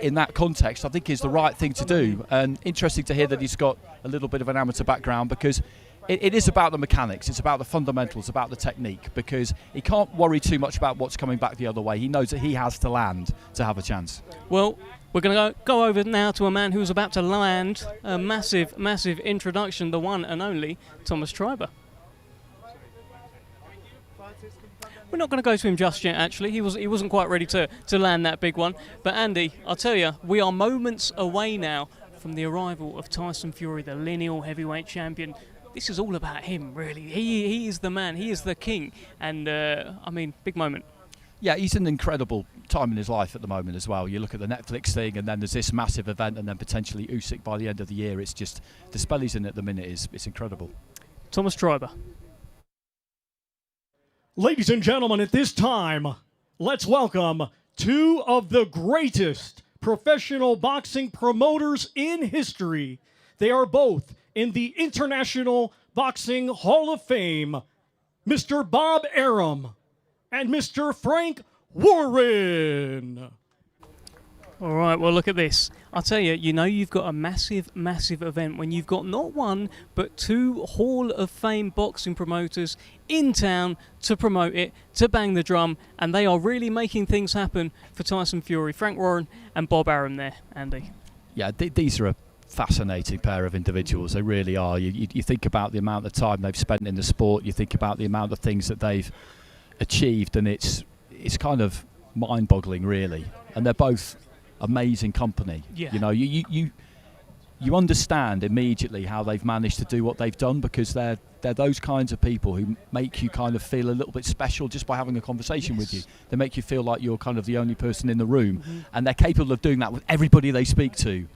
in that context, I think, is the right thing to do. And interesting to hear that he's got a little bit of an amateur background, because it is about the mechanics, it's about the fundamentals, about the technique, because he can't worry too much about what's coming back the other way. He knows that he has to land to have a chance. Well, we're going to go over now to a man who's about to land a massive, massive introduction, the one and only Thomas Treiber. We're not going to go to him just yet, actually. He wasn't quite ready to land that big one. But Andy, I'll tell you, we are moments away now from the arrival of Tyson Fury, the lineal heavyweight champion. This is all about him, really. He is the man. He is the king. And, I mean, big moment. Yeah, he's in an incredible time in his life at the moment as well. You look at the Netflix thing, and then there's this massive event, and then potentially Usyk by the end of the year. It's just, the spell he's in at the minute it's incredible. Thomas Treiber. Ladies and gentlemen, at this time, let's welcome two of the greatest professional boxing promoters in history. They are both in the International Boxing Hall of Fame, Mr. Bob Arum and Mr. Frank Warren. All right, well, look at this. I'll tell you, you've got a massive, massive event when you've got not one, but two Hall of Fame boxing promoters in town to promote it, to bang the drum, and they are really making things happen for Tyson Fury. Frank Warren and Bob Arum there, Andy. Yeah, these are a fascinating pair of individuals. They really are. You think about the amount of time they've spent in the sport, you think about the amount of things that they've achieved, and it's kind of mind-boggling, really. And they're both amazing company. Yeah. You understand immediately how they've managed to do what they've done, because they're those kinds of people who make you kind of feel a little bit special just by having a conversation with you. They make you feel like you're kind of the only person in the room, and they're capable of doing that with everybody they speak to.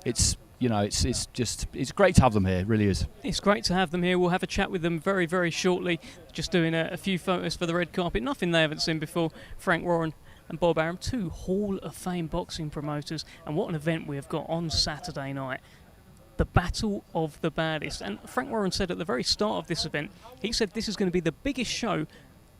It's great to have them here. It really is. It's great to have them here. We'll have a chat with them very, very shortly. Just doing a few photos for the red carpet. Nothing they haven't seen before. Frank Warren and Bob Arum, two Hall of Fame boxing promoters. And what an event we have got on Saturday night. The Battle of the Baddest. And Frank Warren said at the very start of this event, he said this is going to be the biggest show,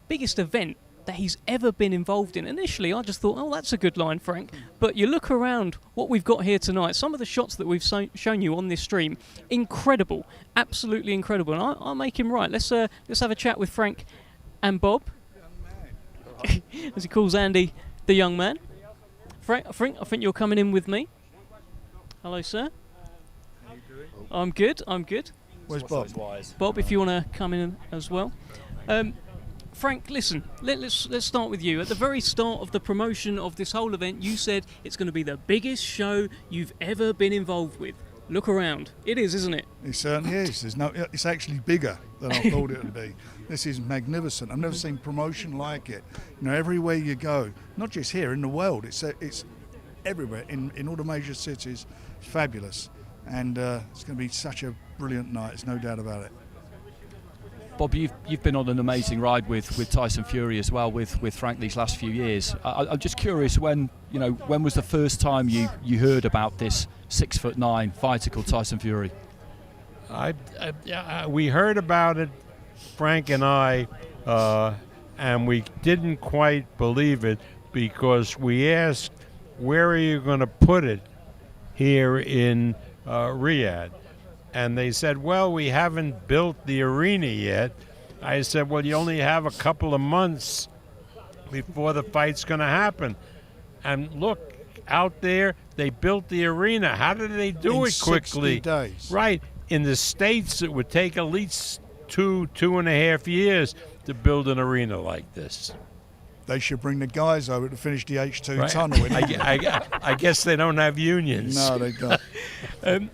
biggest event that he's ever been involved in. Initially, I just thought, oh, that's a good line, Frank. But you look around what we've got here tonight, some of the shots that we've shown you on this stream, incredible, absolutely incredible. And I'll make him right. Let's have a chat with Frank and Bob, as he calls Andy the young man. Frank, I think you're coming in with me. Hello, sir. How you doing? I'm good. Where's Bob? Bob, if you want to come in as well. Frank, listen, let's start with you. At the very start of the promotion of this whole event, you said it's going to be the biggest show you've ever been involved with. Look around. It is, isn't it? It certainly is. It's actually bigger than I thought it would be. This is magnificent. I've never seen promotion like it. Everywhere you go, not just here, in the world, it's everywhere, in all the major cities. It's fabulous. And it's going to be such a brilliant night, there's no doubt about it. Bob, you've been on an amazing ride with Tyson Fury as well, with Frank these last few years. I'm just curious, when was the first time you heard about this 6'9" fighter called Tyson Fury? We heard about it, Frank and I, and we didn't quite believe it, because we asked, where are you going to put it here in Riyadh? And they said, well, we haven't built the arena yet. I said, well, you only have a couple of months before the fight's going to happen. And look, out there, they built the arena. How did they do it quickly? 60 days. Right. In the States, it would take at least 2.5 years to build an arena like this. They should bring the guys over to finish the H2 Right. tunnel. I guess they don't have unions. No, they don't.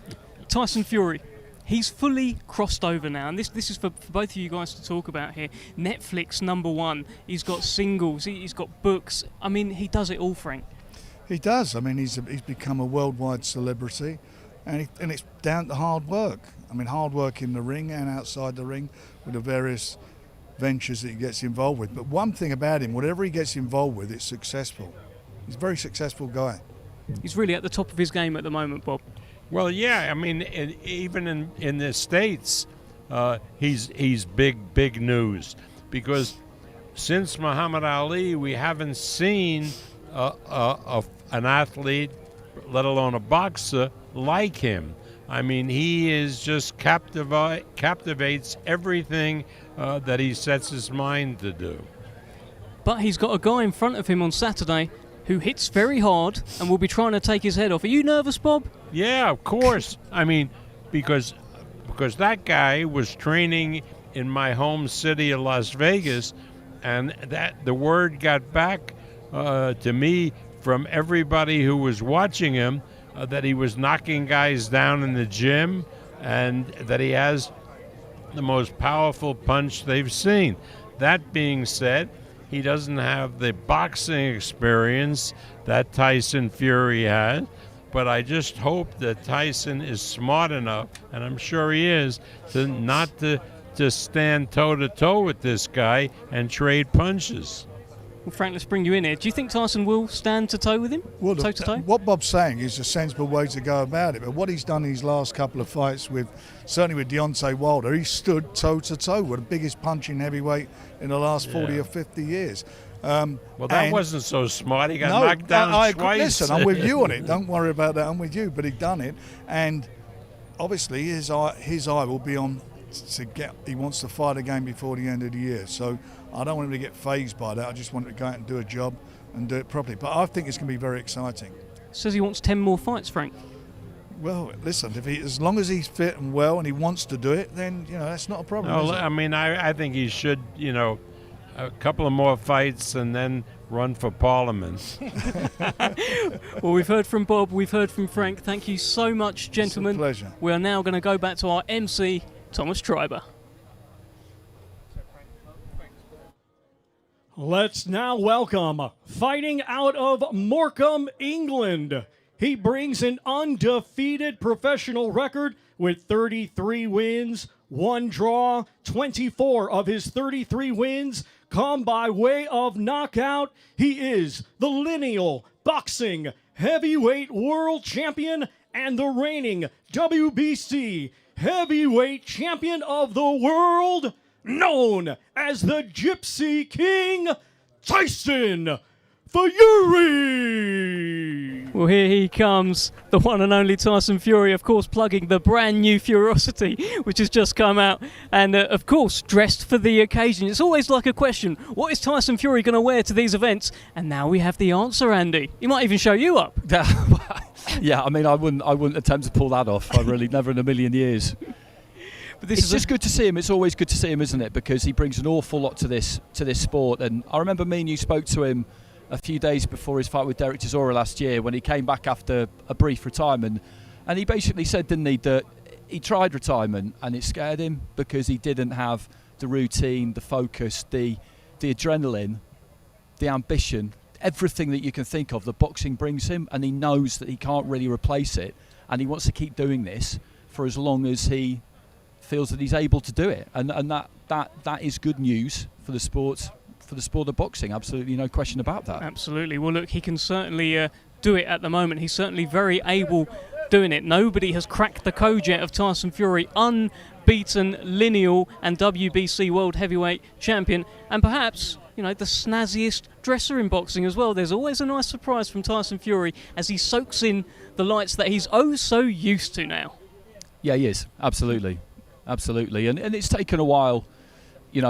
Tyson Fury, he's fully crossed over now, and this is for both of you guys to talk about here. Netflix #1. He's got singles. He's got books. I mean, he does it all, Frank. He does. I mean, he's become a worldwide celebrity, and it's down to hard work. I mean, hard work in the ring and outside the ring with the various ventures that he gets involved with. But one thing about him, whatever he gets involved with, it's successful. He's a very successful guy. He's really at the top of his game at the moment, Bob. Well, yeah. I mean, even in the States, he's big news, because since Muhammad Ali, we haven't seen an athlete, let alone a boxer, like him. I mean, he is just captivates everything that he sets his mind to do. But he's got a guy in front of him on Saturday who hits very hard and will be trying to take his head off. Are you nervous, Bob? Yeah, of course. I mean, because that guy was training in my home city of Las Vegas, and that the word got back to me from everybody who was watching him that he was knocking guys down in the gym and that he has the most powerful punch they've seen. That being said, he doesn't have the boxing experience that Tyson Fury had, but I just hope that Tyson is smart enough, and I'm sure he is, to not to stand toe-to-toe with this guy and trade punches. Well, Frank, let's bring you in here. Do you think Tyson will stand toe-to-toe with him? Well, toe-to-toe? what Bob's saying is a sensible way to go about it. But what he's done in his last couple of fights, certainly with Deontay Wilder, he stood toe-to-toe with the biggest punching heavyweight in the last 40 or 50 years. Well, that wasn't so smart. He got knocked down twice. Listen, I'm with you on it. Don't worry about that. I'm with you. But he'd done it. And obviously his eye will be on he wants to fight again before the end of the year. So I don't want him to get fazed by that. I just want him to go out and do a job and do it properly. But I think it's going to be very exciting. Says he wants 10 more fights, Frank. Well, listen, as long as he's fit and well and he wants to do it, then, that's not a problem. No, I mean, I think he should, a couple of more fights and then run for Parliament. Well, we've heard from Bob, we've heard from Frank. Thank you so much, gentlemen. It's a pleasure. We are now going to go back to our MC, Thomas Treiber. Let's now welcome, fighting out of Morecambe, England. He brings an undefeated professional record with 33 wins, 1 draw. 24 of his 33 wins come by way of knockout. He is the lineal boxing heavyweight world champion and the reigning WBC heavyweight champion of the world, known as the Gypsy King, Tyson Fury! Well, here he comes, the one and only Tyson Fury, of course, plugging the brand new Furosity, which has just come out, and of course, dressed for the occasion. It's always like a question, what is Tyson Fury going to wear to these events? And now we have the answer, Andy. He might even show you up. Yeah, I mean, I wouldn't attempt to pull that off. I really, never in a million years. But it's just good to see him. It's always good to see him, isn't it? Because he brings an awful lot to this sport. And I remember me and you spoke to him a few days before his fight with Derek Chisora last year, when he came back after a brief retirement, and he basically said, didn't he, that he tried retirement and it scared him because he didn't have the routine, the focus, the adrenaline, the ambition, everything that you can think of that boxing brings him, and he knows that he can't really replace it, and he wants to keep doing this for as long as he feels that he's able to do it, and that is good news for the sport. For the sport of boxing, absolutely no question about that. Absolutely. Well, look, he can certainly do it at the moment. He's certainly very able doing it. Nobody has cracked the code yet of Tyson Fury, unbeaten lineal and WBC World Heavyweight Champion, and perhaps, the snazziest dresser in boxing as well. There's always a nice surprise from Tyson Fury as he soaks in the lights that he's oh so used to now. Yeah, he is. Absolutely. And it's taken a while,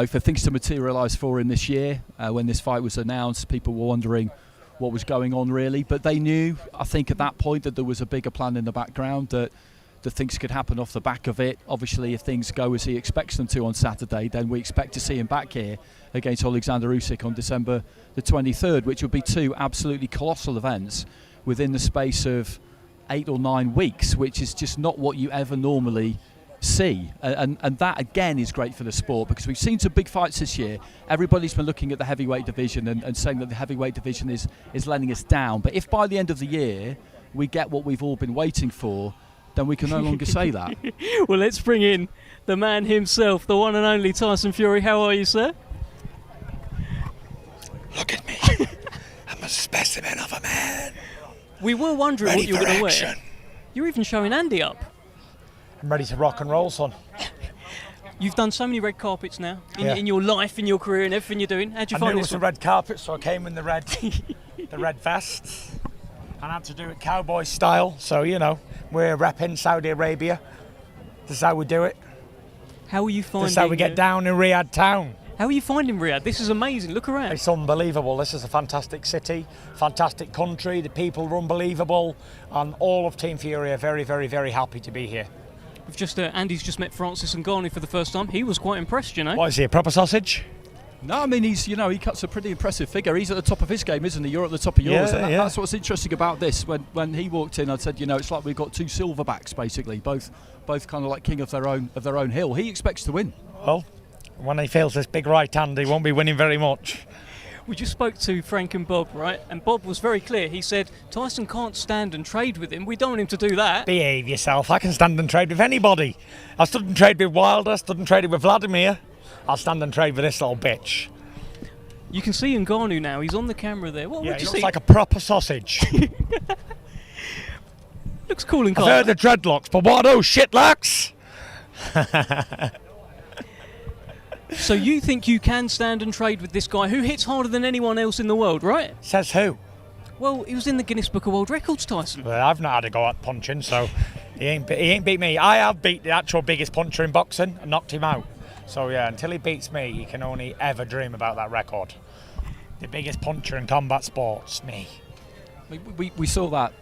for things to materialise for him this year. When this fight was announced, people were wondering what was going on really, but they knew, I think, at that point that there was a bigger plan in the background, that things could happen off the back of it. Obviously, if things go as he expects them to on Saturday, then we expect to see him back here against Alexander Usyk on December the 23rd, which would be 2 absolutely colossal events within the space of 8 or 9 weeks, which is just not what you ever normally see, and that again is great for the sport, because we've seen some big fights this year. Everybody's been looking at the heavyweight division and saying that the heavyweight division is letting us down, but if by the end of the year we get what we've all been waiting for, then we can no longer say that. Well, let's bring in the man himself, the one and only Tyson Fury. How are you, sir? Look at me. I'm a specimen of a man. We were wondering Ready what you were going to wear. action. You're even showing Andy up. I'm ready to rock and roll, son. You've done so many red carpets now in your life, in your career, and everything you're doing. How'd you I find knew it this was a one? red carpet, so I came in the red vest. And I had to do it cowboy style, so we're repping Saudi Arabia. This is how we do it. How are you finding? This is how we get down in Riyadh town. How are you finding Riyadh? This is amazing. Look around. It's unbelievable. This is a fantastic city, fantastic country. The people are unbelievable, and all of Team Fury are very, very, very happy to be here. We've just Andy's just met Francis Ngannou for the first time. He was quite impressed, What is he, a proper sausage? No, I mean, he cuts a pretty impressive figure. He's at the top of his game, isn't he? You're at the top of yours. Yeah, That's what's interesting about this. When he walked in, I said, it's like we've got two silverbacks, basically, both kind of like king of their own hill. He expects to win. Well, when he feels this big right hand, he won't be winning very much. We just spoke to Frank and Bob, right? And Bob was very clear. He said, Tyson can't stand and trade with him. We don't want him to do that. Behave yourself. I can stand and trade with anybody. I stood and trade with Wilder, stood and traded with Vladimir. I'll stand and trade with this little bitch. You can see Ngannou now. He's on the camera there. What Yeah, would he you looks see? like a proper sausage. Looks cool and I've calm. heard the dreadlocks, but what are those shitlocks? So you think you can stand and trade with this guy who hits harder than anyone else in the world, right? Says who? Well, he was in the Guinness Book of World Records, Tyson. Well, I've not had a go at punching, so he ain't beat me. I have beat the actual biggest puncher in boxing and knocked him out. So yeah, until he beats me, he can only ever dream about that record. The biggest puncher in combat sports, me. We saw that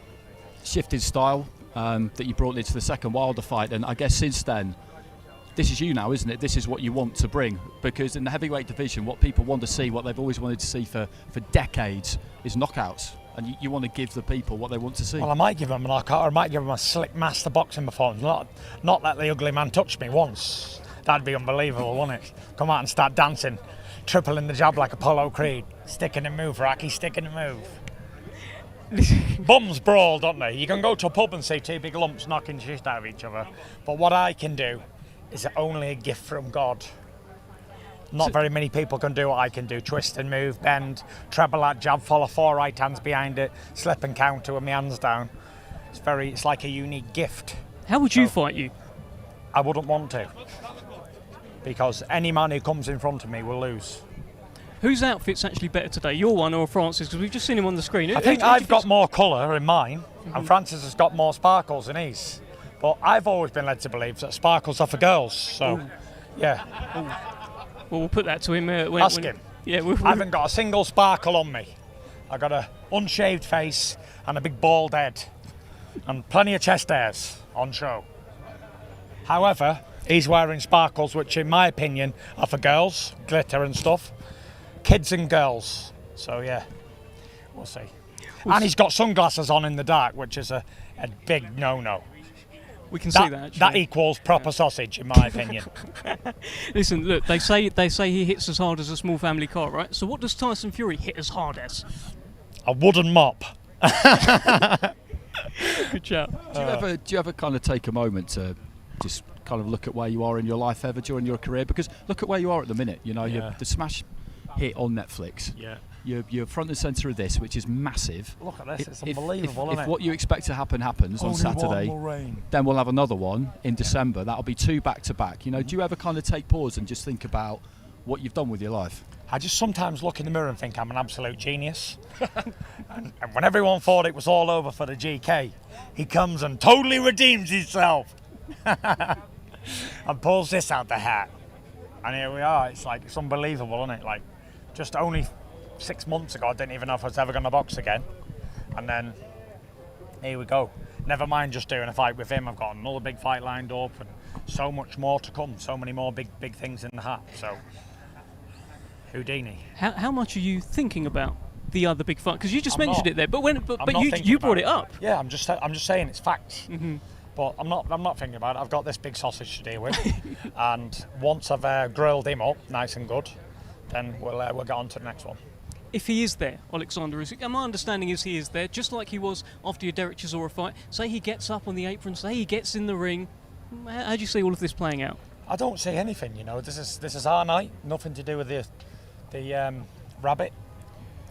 shift in style that you brought into the second Wilder fight, and I guess since then, this is you now, isn't it? This is what you want to bring, because in the heavyweight division, what people want to see, what they've always wanted to see for decades, is knockouts, and you want to give the people what they want to see. Well, I might give him a knockout, or I might give him a slick master boxing performance. Not let the ugly man touch me once. That'd be unbelievable, wouldn't it? Come out and start dancing, tripling the jab like Apollo Creed. Stick and move, Rocky, stick and move. Bums brawl, don't they? You can go to a pub and see two big lumps knocking shit out of each other. But what I can do is only a gift from God. Not very many people can do what I can do. Twist and move, bend, treble that jab, follow 4 right hands behind it, slip and counter with my hands down. It's like a unique gift. How would you fight you? I wouldn't want to. Because any man who comes in front of me will lose. Whose outfit's actually better today, your one or Francis? Because we've just seen him on the screen. I think I've got more colour in mine, and Francis has got more sparkles in his. But I've always been led to believe that sparkles are for girls, so, yeah. Well, we'll put that to him. Ask him. Yeah, I haven't got a single sparkle on me. I've got a unshaved face and a big bald head, and plenty of chest hairs on show. However, he's wearing sparkles, which in my opinion are for girls, glitter and stuff. Kids and girls. So yeah, we'll see. And he's got sunglasses on in the dark, which is a big no-no. We can see that. Actually. That equals proper sausage, in my opinion. Listen, look, they say he hits as hard as a small family car, right? So what does Tyson Fury hit as hard as? A wooden mop. Good job. Do you ever kind of take a moment to just kind of look at where you are in your life ever during your career? Because look at where you are at the minute. You know, you're the smash hit on Netflix. Yeah. You're front and centre of this, which is massive. Look at this, it's unbelievable, isn't if it? what you expect to happen happens on Only Saturday, one will reign. then we'll have another one in December. That'll be 2 back-to-back. You know, do you ever kind of take pause and just think about what you've done with your life? I just sometimes look in the mirror and think I'm an absolute genius. and when everyone thought it was all over for the GK, he comes and totally redeems himself. And pulls this out the hat. And here we are. It's unbelievable, isn't it? Like, just only 6 months ago, I didn't even know if I was ever going to box again. And then, here we go. Never mind just doing a fight with him. I've got another big fight lined up and so much more to come. So many more big things in the hat. So, Houdini. How much are you thinking about the other big fight? Because you just I'm mentioned not. it there, but you thinking brought about it up. Yeah, I'm just saying it's facts. But I'm not thinking about it. I've got this big sausage to deal with, and once I've grilled him up nice and good, then we'll get on to the next one. If he is there, Alexander, my understanding is he is there, just like he was after your Derek Chisora fight. Say he gets up on the apron, say he gets in the ring. How do you see all of this playing out? I don't see anything. You know, this is our night. Nothing to do with the rabbit.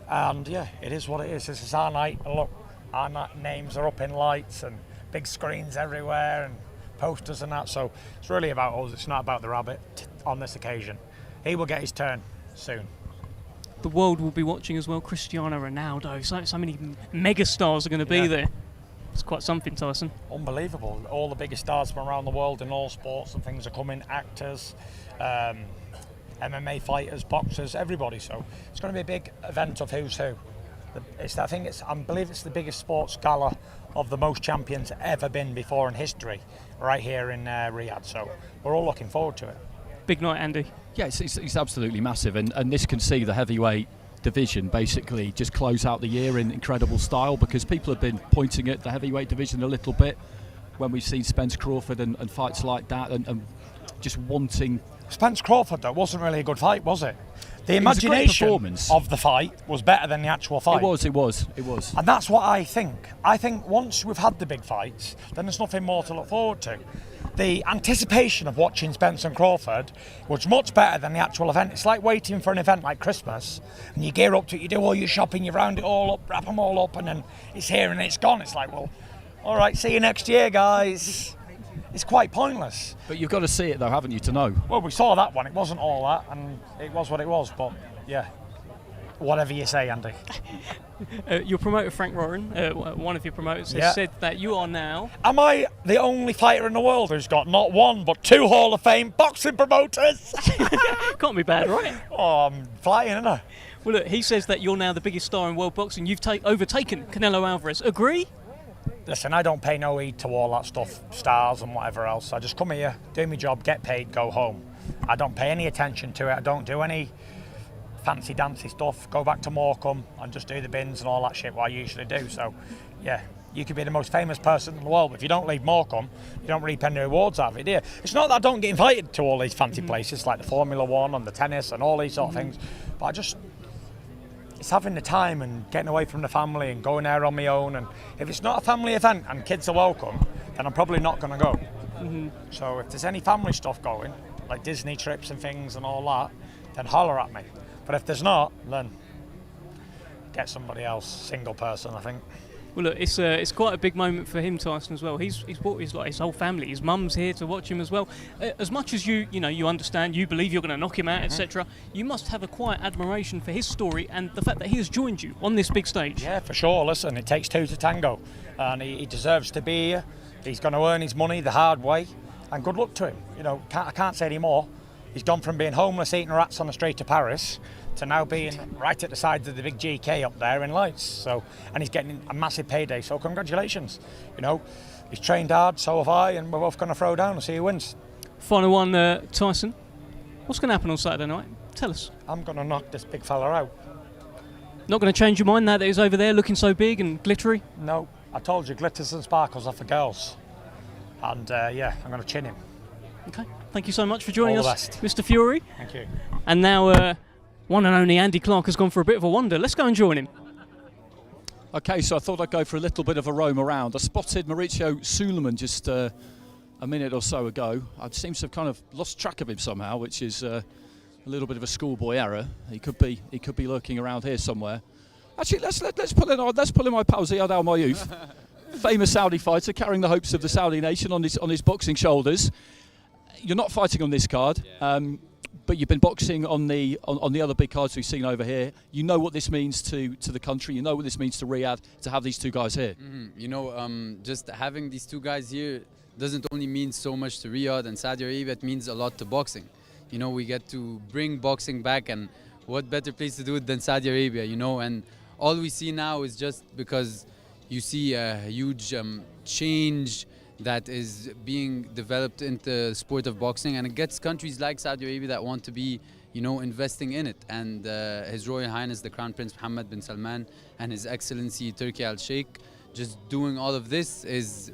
And yeah, it is what it is. This is our night. And look, our names are up in lights and big screens everywhere and posters and that. So it's really about us. It's not about the rabbit on this occasion. He will get his turn soon. The world will be watching as well. Cristiano Ronaldo. So many megastars are going to be there. It's quite something, Tyson. Unbelievable. All the biggest stars from around the world in all sports and things are coming. Actors, MMA fighters, boxers, everybody. So it's going to be a big event of who's who. I believe it's the biggest sports gala of the most champions ever been before in history, right here in Riyadh. So we're all looking forward to it. big night, Andy. Yeah, it's absolutely massive, and this can see the heavyweight division basically just close out the year in incredible style, because people have been pointing at the heavyweight division a little bit when we've seen Spence Crawford and fights like that, and just wanting... Spence Crawford, though, wasn't really a good fight, was it? The It was a great imagination performance. of the fight was better than the actual fight. It was. And that's what I think. I think once we've had the big fights, then there's nothing more to look forward to. The anticipation of watching Spence and Crawford was much better than the actual event. It's like waiting for an event like Christmas, and you gear up to it, you do all your shopping, you round it all up, wrap them all up, and then it's here and it's gone. It's like, well, all right, see you next year, guys. It's quite pointless. But you've got to see it, though, haven't you, to know? Well, we saw that one. It wasn't all that, and it was what it was, but yeah. Whatever you say, Andy. Your promoter, Frank Warren, one of your promoters, has Yeah. said that you are now... Am I the only fighter in the world who's got not one, but 2 Hall of Fame boxing promoters? Can't be bad, right? Oh, I'm flying, isn't I? Well, look, he says that you're now the biggest star in world boxing. You've overtaken Canelo Alvarez. Agree? Listen, I don't pay no heed to all that stuff, stars and whatever else. I just come here, do my job, get paid, go home. I don't pay any attention to it. I don't do any fancy dancy stuff. Go back to Morecambe and just do the bins and all that shit, what I usually do. So, yeah, you could be the most famous person in the world, but if you don't leave Morecambe, you don't reap any rewards out of it, do you? It's not that I don't get invited to all these fancy places like the Formula One and the tennis and all these sort of things, but it's having the time and getting away from the family and going there on my own. And if it's not a family event and kids are welcome, then I'm probably not going to go. So if there's any family stuff going, like Disney trips and things and all that, then holler at me. But if there's not, then get somebody else, single person, I think. Well, look, it's quite a big moment for him, Tyson, as well. He's brought his whole family. His mum's here to watch him as well. As much as you understand, you believe you're going to knock him out, etc. You must have a quiet admiration for his story and the fact that he has joined you on this big stage. Yeah, for sure. Listen, it takes 2 to tango, and he deserves to be here. He's going to earn his money the hard way, and good luck to him. I can't say any more. He's gone from being homeless eating rats on the street of Paris to now being right at the side of the big GK up there in lights. So, and he's getting a massive payday. So congratulations. He's trained hard, so have I, and we're both going to throw down and see who wins. Final one, Tyson. What's going to happen on Saturday night? Tell us. I'm going to knock this big fella out. Not going to change your mind now that he's over there looking so big and glittery? No, I told you, glitters and sparkles are for girls. And yeah, I'm going to chin him. Okay, thank you so much for joining All the us, best. Mr. Fury. Thank you. And now, one and only Andy Clark has gone for a bit of a wander. Let's go and join him. Okay, so I thought I'd go for a little bit of a roam around. I spotted Mauricio Suleiman just a minute or so ago. I seem to have kind of lost track of him somehow, which is a little bit of a schoolboy error. He could be lurking around here somewhere. Actually, let's pull in my pal Ziad Al Mayouf, famous Saudi fighter, carrying the hopes of the Saudi nation on his boxing shoulders. You're not fighting on this card, but you've been boxing on the other big cards we've seen over here. You know what this means to the country. You know what this means to Riyadh to have these 2 guys here. Just having these 2 guys here doesn't only mean so much to Riyadh and Saudi Arabia. It means a lot to boxing. We get to bring boxing back, and what better place to do it than Saudi Arabia? And all we see now is just because you see a huge change that is being developed into the sport of boxing, and it gets countries like Saudi Arabia that want to be, investing in it. And His Royal Highness the Crown Prince Mohammed bin Salman and His Excellency Turki Al Sheikh just doing all of this is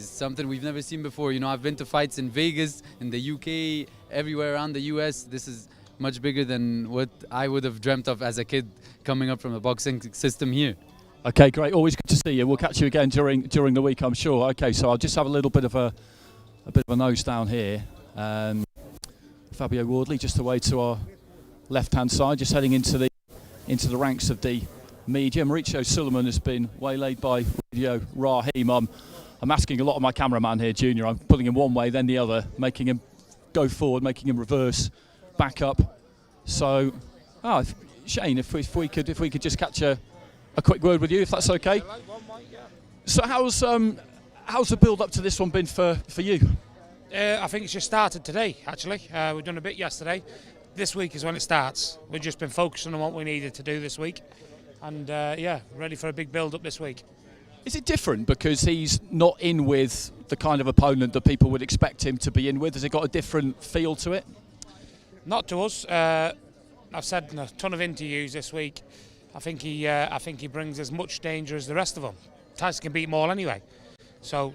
something we've never seen before. I've been to fights in Vegas, in the UK, everywhere around the US. This is much bigger than what I would have dreamt of as a kid coming up from the boxing system here. Okay, great. Always good to see you. We'll catch you again during the week, I'm sure. Okay, so I'll just have a little bit of a nose down here. Fabio Wardley just away to our left-hand side, just heading into the ranks of the media. Mauricio Suleiman has been waylaid by Radio Raheem. I'm asking a lot of my cameraman here, Junior. I'm pulling him one way, then the other, making him go forward, making him reverse, back up. So, Shane, if we could just catch a quick word with you, if that's okay. So how's the build up to this one been for you? I think it's just started today, actually. We've done a bit yesterday. This week is when it starts. We've just been focusing on what we needed to do this week. And ready for a big build up this week. Is it different because he's not in with the kind of opponent that people would expect him to be in with? Has it got a different feel to it? Not to us. I've said in a ton of interviews this week. I think he brings as much danger as the rest of them. Tyson can beat them all anyway. So,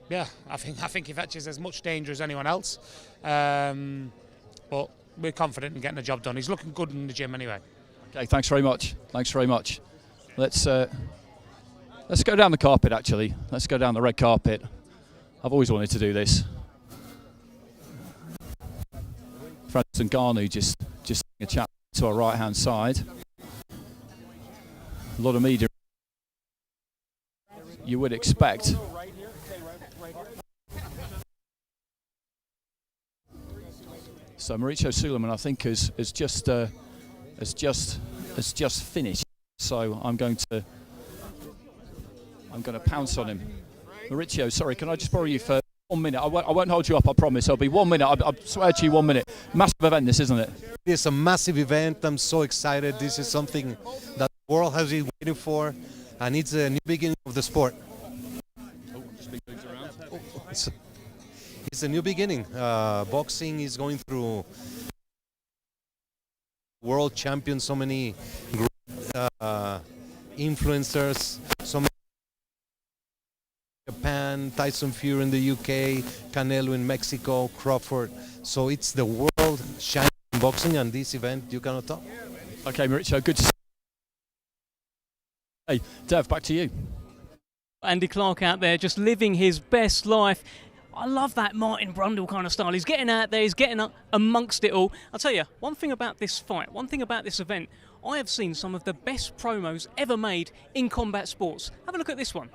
yeah, I think he fetches as much danger as anyone else. But we're confident in getting the job done. He's looking good in the gym anyway. Okay, thanks very much. Thanks very much. Let's go down the carpet. Actually, let's go down the red carpet. I've always wanted to do this. Francis Ngannou just a chat to our right hand side. A lot of media you would expect. So Mauricio Suleiman, I think, has just finished. So I'm going to pounce on him. Mauricio, sorry, can I just borrow you for 1 minute? I won't hold you up, I promise. It'll be 1 minute. I swear to you, 1 minute. Massive event, this, isn't it? It's a massive event. I'm so excited. This is something that the world has been waiting for, and it's a new beginning of the sport. It's a new beginning. Boxing is going through world champions, so many great influencers, so many Japan, Tyson Fury in the UK, Canelo in Mexico, Crawford. So it's the world shining in boxing, and this event you cannot top. Okay, Mauricio, good to see you. Hey, Dev, back to you. Andy Clark out there just living his best life. I love that Martin Brundle kind of style. He's getting out there, he's getting up amongst it all. I'll tell you, one thing about this fight, one thing about this event, I have seen some of the best promos ever made in combat sports. Have a look at this one.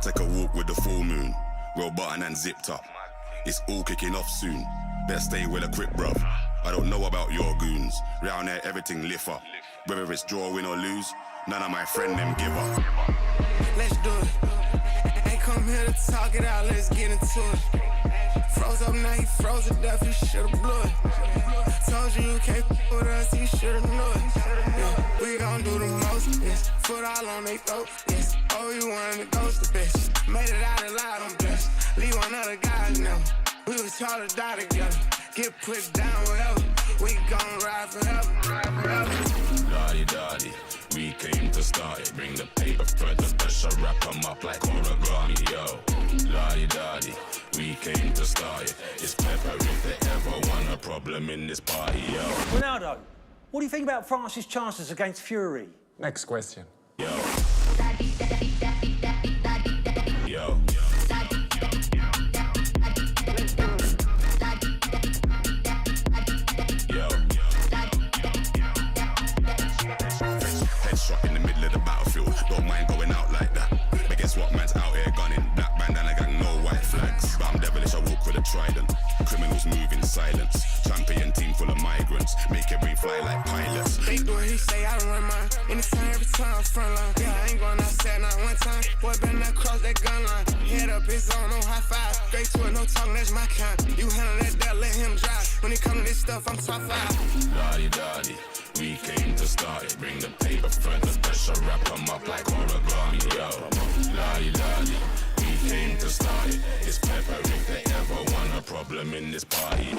Take a walk with the full moon, well button and zipped up. It's all kicking off soon. Better stay well equipped, bruv. I don't know about your goons. Round there, everything lift up. Whether it's draw, win or lose, none of my friend them give up. Let's do it. Ain't come here to talk it out, let's get into it. Froze up now, he froze to death, you should've blew it. Told you you can't with us, you should've knew it. Yeah, we gon' do the most, yes. Foot all on they throat, yes. Oh, you wanted to ghost the bitch. Made it out alive, I'm blessed. Leave one other guy now. We was taught to die together. Get put down wherever. We gon' ride forever. Lottie-dottie, we came to start it. Bring the paper, spread the pressure, wrap them up like origami, yo. Lottie-dottie, we came to start it. It's pepper if they ever want a problem in this party, yo. Ronaldo, what do you think about France's chances against Fury? Next question. Yo. Yo. Headshot in the middle of the battlefield. Don't mind going out like that. But guess what? Man's out here gunning. Black bandana got no white flags. But I'm devilish, I walk with a trident. Criminals move in silence. Champion team full of migrants. Make every fly like pilots. They do what he say, I run mine. Anytime, every time, I'm front line. Yeah, I ain't going outside not one time. Boy, better not cross that gun line. Head up, it's on, no high five. Straight to it, no talking, that's my kind. You handle that, let him drive. When it come to this stuff, I'm top 5. Lottie-dottie, we came to start it. Bring the paper, further pressure, wrap them up like origami, yo. Lottie-dottie, we came to start it. It's pepper if they ever want a problem in this party.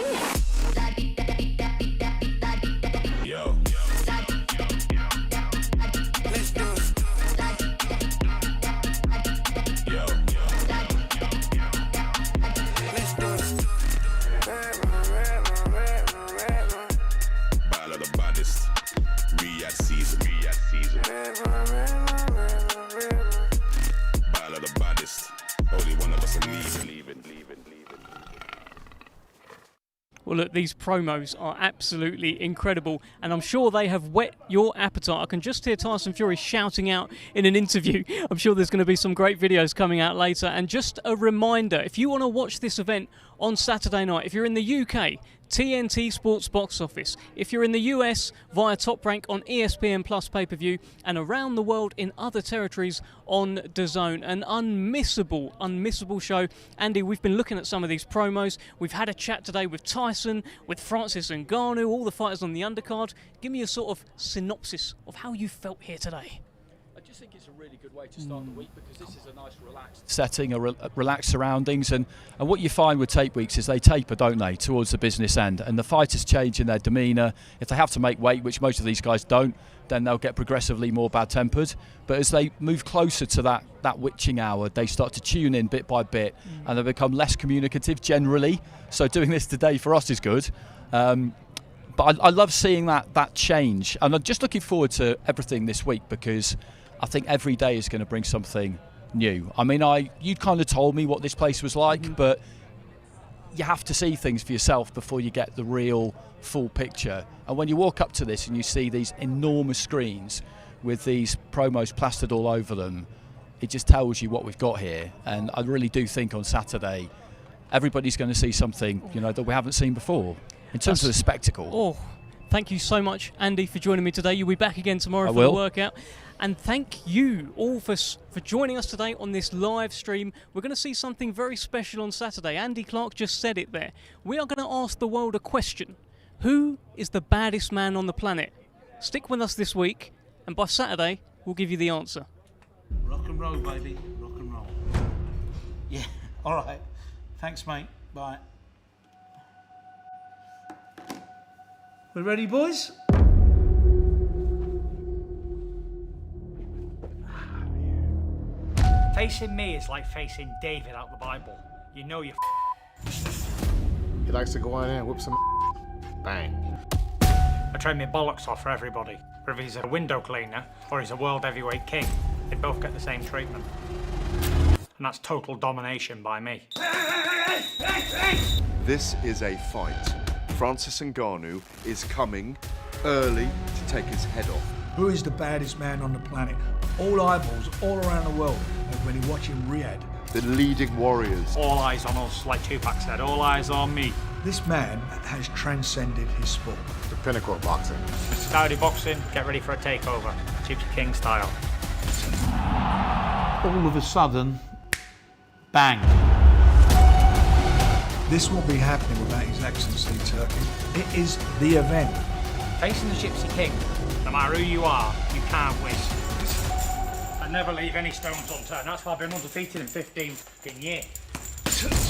Yo. Let's do it. Yo. Let's do it. Battle of the baddest. Riyadh season. Battle of the baddest. Only one of us are leaving. Well, look, these promos are absolutely incredible, and I'm sure they have whet your appetite. I can just hear Tyson Fury shouting out in an interview. I'm sure there's going to be some great videos coming out later. And just a reminder, if you want to watch this event on Saturday night, if you're in the UK, TNT Sports Box Office. If you're in the US, via Top Rank on ESPN Plus pay-per-view, and around the world in other territories on DAZN. An unmissable show. Andy, we've been looking at some of these promos. We've had a chat today with Tyson, with Francis Ngannou, all the fighters on the undercard. Give me a sort of synopsis of how you felt here today. I just think it's a really good way to start the week because this is a nice relaxed setting, relaxed surroundings, and what you find with tape weeks is they taper, don't they, towards the business end, and the fighters change in their demeanour. If they have to make weight, which most of these guys don't, then they'll get progressively more bad-tempered. But as they move closer to that witching hour, they start to tune in bit by bit, and they become less communicative generally. So doing this today for us is good. But I love seeing that change, and I'm just looking forward to everything this week because I think every day is going to bring something new. I mean, you'd kind of told me what this place was like, but you have to see things for yourself before you get the real full picture. And when you walk up to this and you see these enormous screens with these promos plastered all over them, it just tells you what we've got here. And I really do think on Saturday, everybody's going to see something, that we haven't seen before in terms of the spectacle. Oh, thank you so much, Andy, for joining me today. You'll be back again tomorrow for the workout. And thank you all for joining us today on this live stream. We're going to see something very special on Saturday. Andy Clark just said it there. We are going to ask the world a question. Who is the baddest man on the planet? Stick with us this week, and by Saturday, we'll give you the answer. Rock and roll, baby. Rock and roll. Yeah, all right. Thanks, mate. Bye. We ready, boys? Facing me is like facing David out the Bible. You know you're He likes to go in there and whip some bang. I train my bollocks off for everybody. Whether he's a window cleaner or he's a world heavyweight king, they both get the same treatment. And that's total domination by me. This is a fight. Francis Ngannou is coming early to take his head off. Who is the baddest man on the planet? All eyeballs all around the world when you watch him Riyadh. The leading warriors. All eyes on us, like Tupac said, all eyes on me. This man has transcended his sport. The pinnacle of boxing. Saudi boxing, get ready for a takeover. Gypsy King style. All of a sudden, bang. This won't be happening without His Excellency Turkey. It is the event. Facing the Gypsy King, no matter who you are, you can't win. I never leave any stones unturned. That's why I've been undefeated in 15 years.